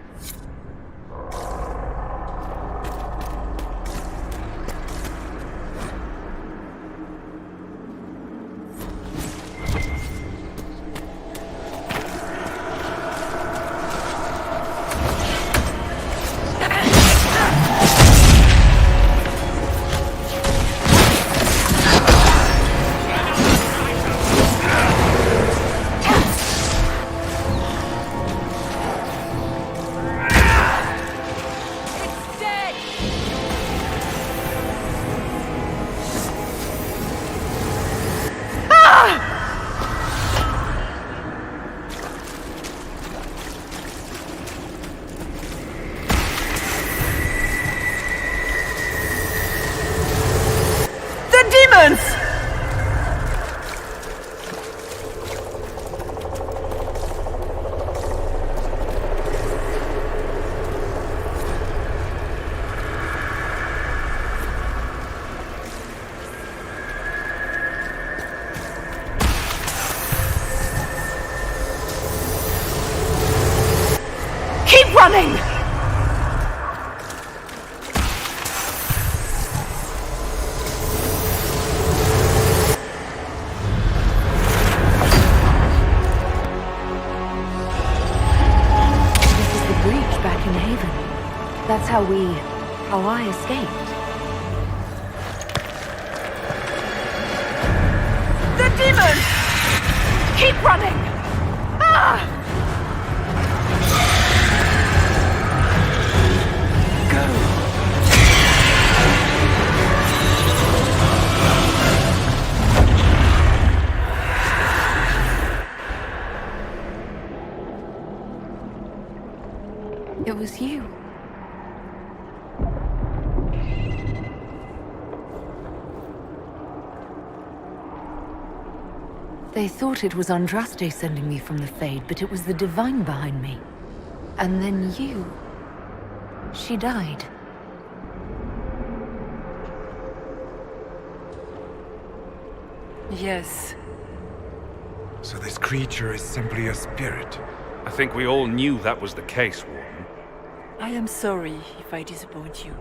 running! This is the breach back in Haven. That's how I escaped. The demon! Keep running! Ah! It was you. They thought it was Andraste sending me from the Fade, but it was the Divine behind me. And then you... She died. Yes. So this creature is simply a spirit. I think we all knew that was the case, Warden. I am sorry if I disappoint you.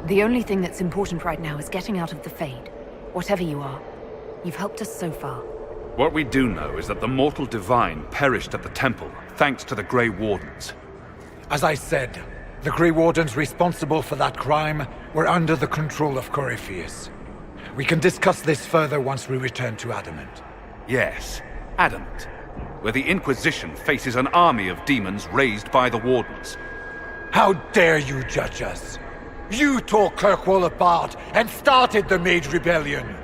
The only thing that's important right now is getting out of the Fade. Whatever you are, you've helped us so far. What we do know is that the mortal divine perished at the temple, thanks to the Grey Wardens. As I said, the Grey Wardens responsible for that crime were under the control of Corypheus. We can discuss this further once we return to Adamant. Yes, Adamant, where the Inquisition faces an army of demons raised by the Wardens. How dare you judge us? You tore Kirkwall apart and started the Mage Rebellion!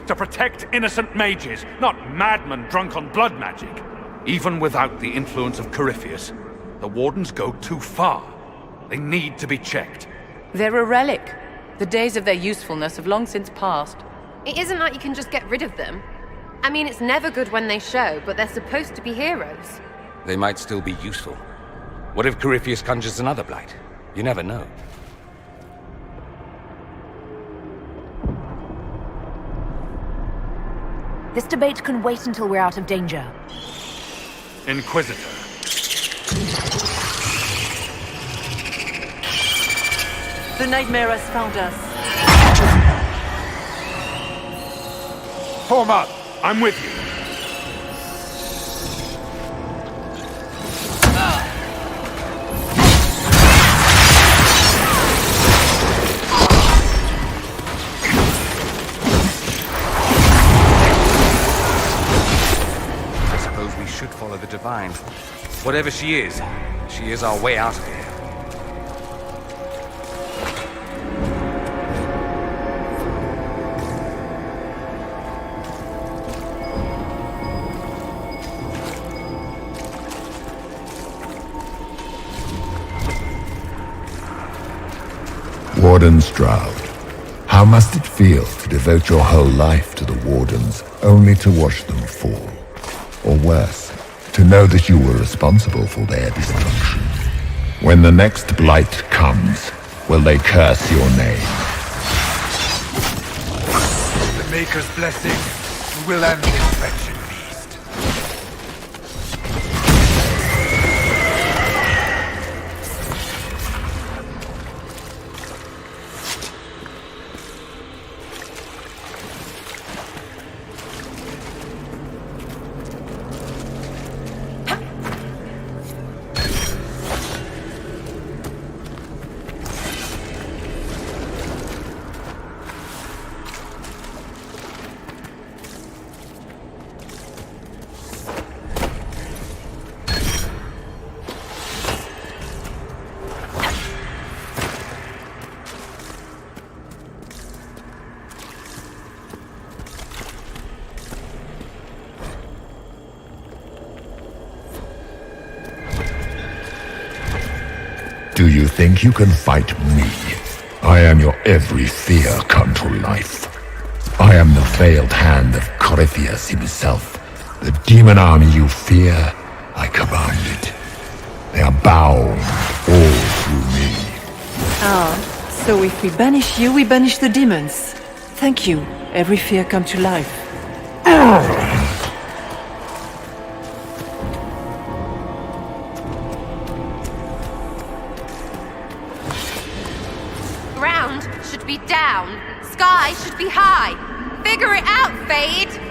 To protect innocent mages, not madmen drunk on blood magic. Even without the influence of Corypheus, the Wardens go too far. They need to be checked. They're a relic. The days of their usefulness have long since passed. It isn't like you can just get rid of them. I mean, it's never good when they show, but they're supposed to be heroes. They might still be useful. What if Corypheus conjures another blight? You never know. This debate can wait until we're out of danger. Inquisitor. The nightmare has found us. Form up! I'm with you. Should follow the Divine. Whatever she is our way out of here. Warden Stroud, how must it feel to devote your whole life to the Wardens only to watch them fall? Or worse, to know that you were responsible for their destruction. When the next blight comes, will they curse your name? The Maker's blessing will end this wretched beast. Do you think you can fight me? I am your every fear come to life. I am the veiled hand of Corypheus himself. The demon army you fear, I command it. They are bound all through me. Ah, so if we banish you, we banish the demons. Thank you. Every fear come to life. Ground should be down. Sky should be high. Figure it out, Fade!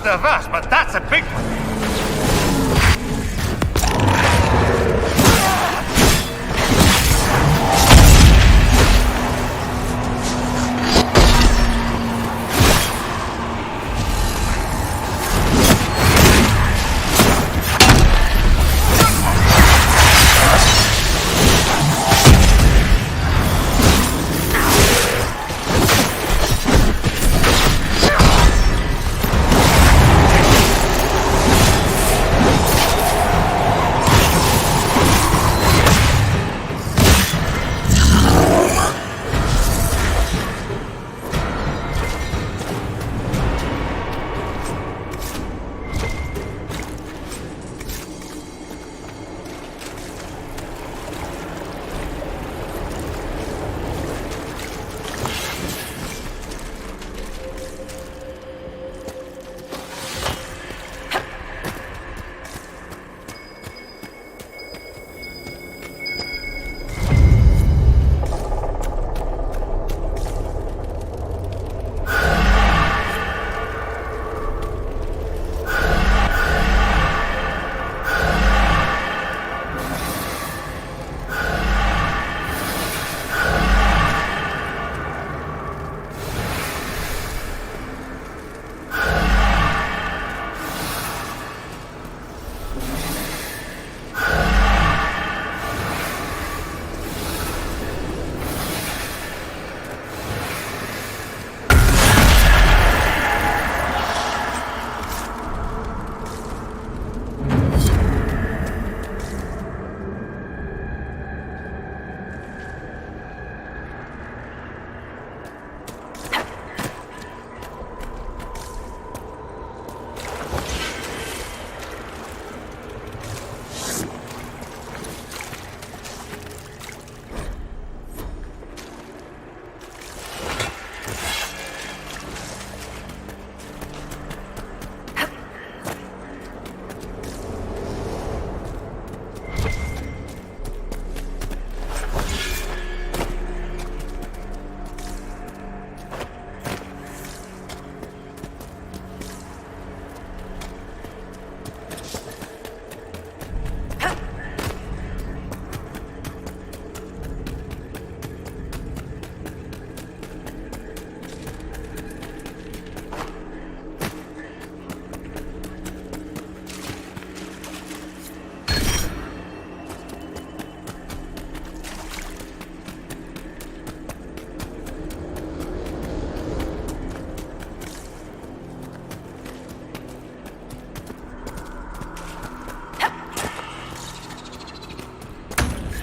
first of us, but that's a big one.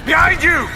Behind you!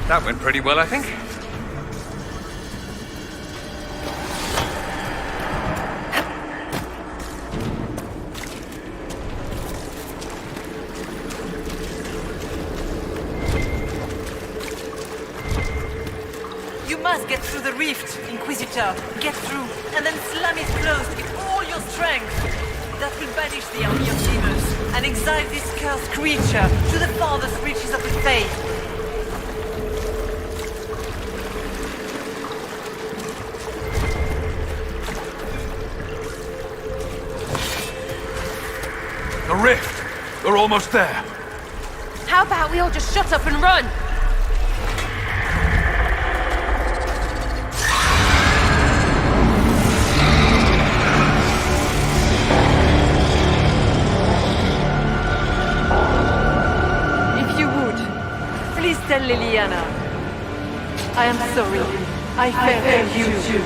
That went pretty well, I think. rift, Inquisitor. Get through, and then slam it closed with all your strength. That will banish the army of demons and exile this cursed creature to the farthest reaches of the Fade. The rift! We're almost there. How about we all just shut up and run? If you would, please tell Liliana. I am sorry. I failed you too.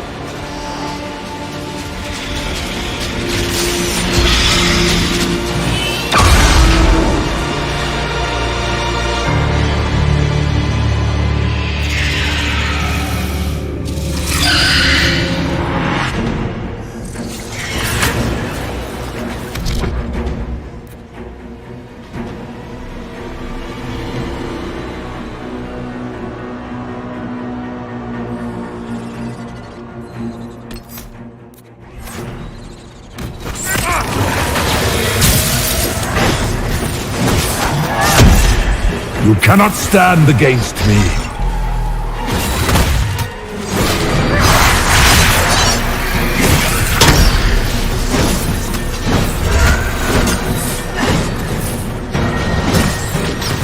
You cannot stand against me.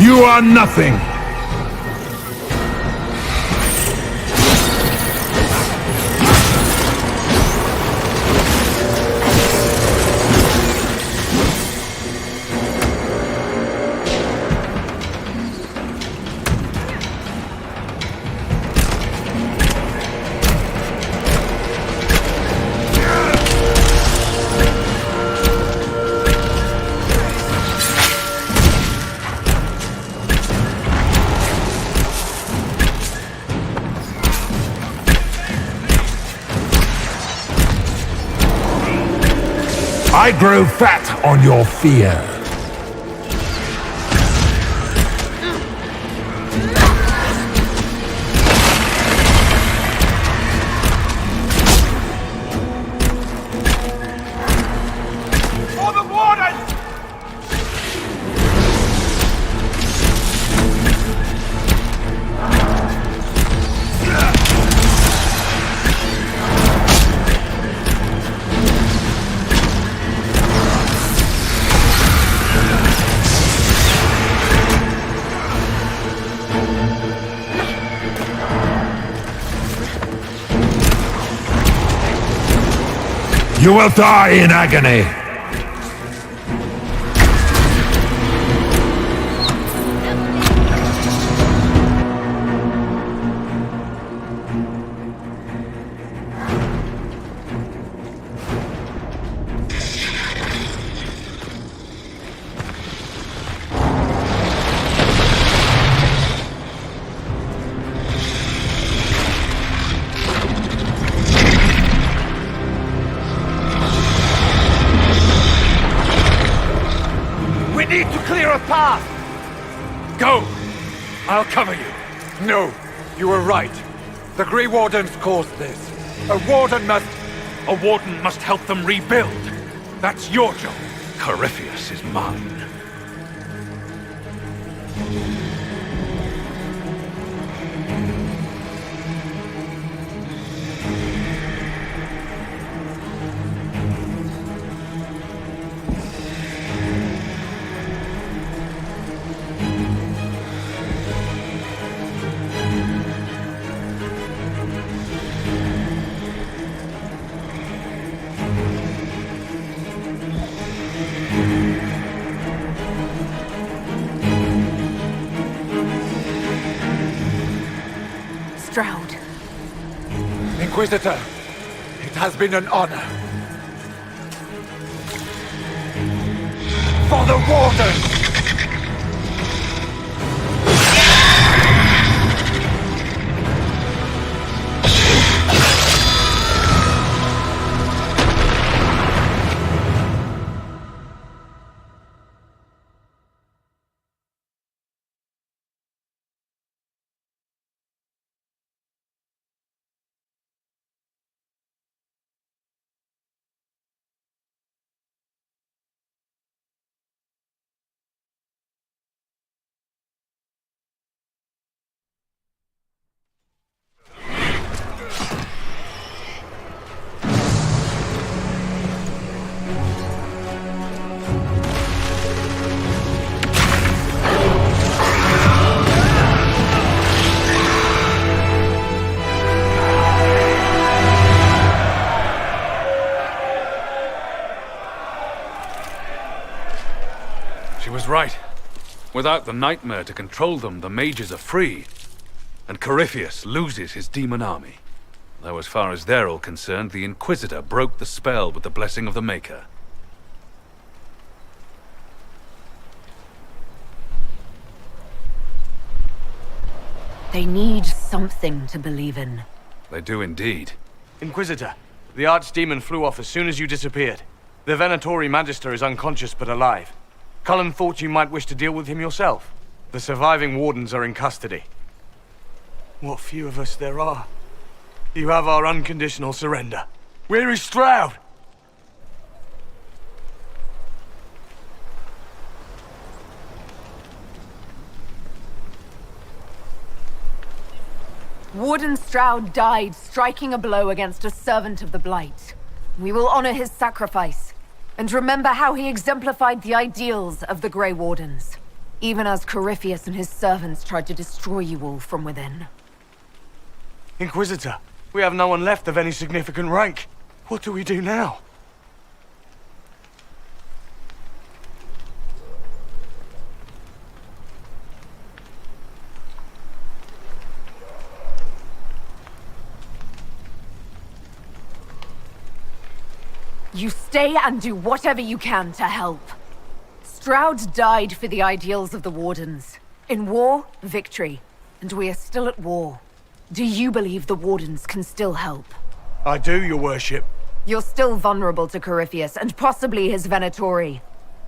You are nothing. I grow fat on your fear. For the Warden! You will die in agony. We need to clear a path! Go! I'll cover you. No, you were right. The Grey Wardens caused this. A warden must... A warden must help them rebuild. That's your job. Corypheus is mine. Stroud. Inquisitor, it has been an honor. For the Warden! was right. Without the nightmare to control them, the mages are free. And Corypheus loses his demon army. Though as far as they're all concerned, the Inquisitor broke the spell with the blessing of the Maker. They need something to believe in. They do indeed. Inquisitor, the archdemon flew off as soon as you disappeared. The Venatori Magister is unconscious but alive. Cullen thought you might wish to deal with him yourself. The surviving wardens are in custody. What few of us there are. You have our unconditional surrender. Where is Stroud? Warden Stroud died striking a blow against a servant of the Blight. We will honor his sacrifice, and remember how he exemplified the ideals of the Grey Wardens, even as Corypheus and his servants tried to destroy you all from within. Inquisitor, we have no one left of any significant rank. What do we do now? You stay and do whatever you can to help. Stroud died for the ideals of the Wardens. In war, victory. And we are still at war. Do you believe the Wardens can still help? I do, your worship. You're still vulnerable to Corypheus, and possibly his Venatori.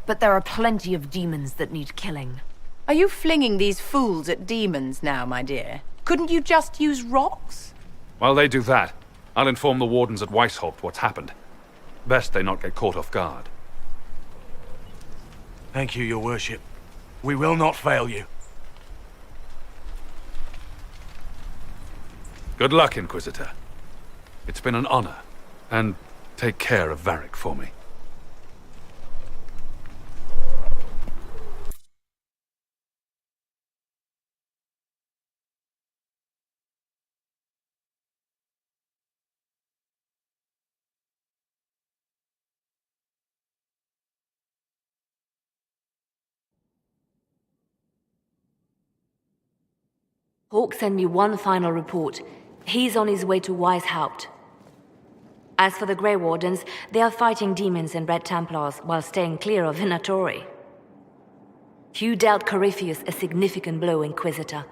But there are plenty of demons that need killing. Are you flinging these fools at demons now, my dear? Couldn't you just use rocks? While they do that, I'll inform the Wardens at Weishaupt what's happened. Best they not get caught off guard. Thank you, your worship. We will not fail you. Good luck, Inquisitor. It's been an honor. And take care of Varric for me. Hawk sent me one final report. He's on his way to Weishaupt. As for the Grey Wardens, they are fighting demons and Red Templars while staying clear of Venatori. You dealt Corypheus a significant blow, Inquisitor.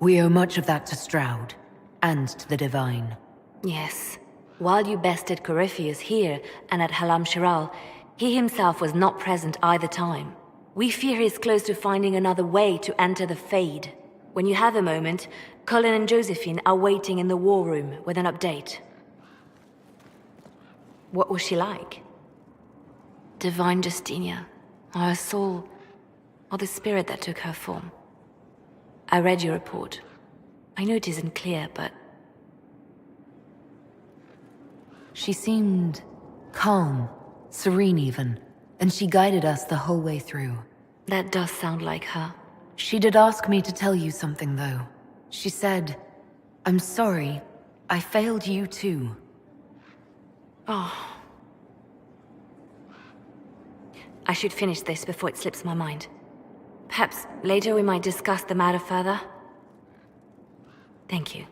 We owe much of that to Stroud, and to the Divine. Yes. While you bested Corypheus here and at Halam Shiral, he himself was not present either time. We fear he's close to finding another way to enter the Fade. When you have a moment, Colin and Josephine are waiting in the war room with an update. What was she like? Divine Justinia, or her soul, or the spirit that took her form. I read your report. I know it isn't clear, but... She seemed calm, serene even, and she guided us the whole way through. That does sound like her. She did ask me to tell you something, though. She said, "I'm sorry, I failed you too." Oh. I should finish this before it slips my mind. Perhaps later we might discuss the matter further. Thank you.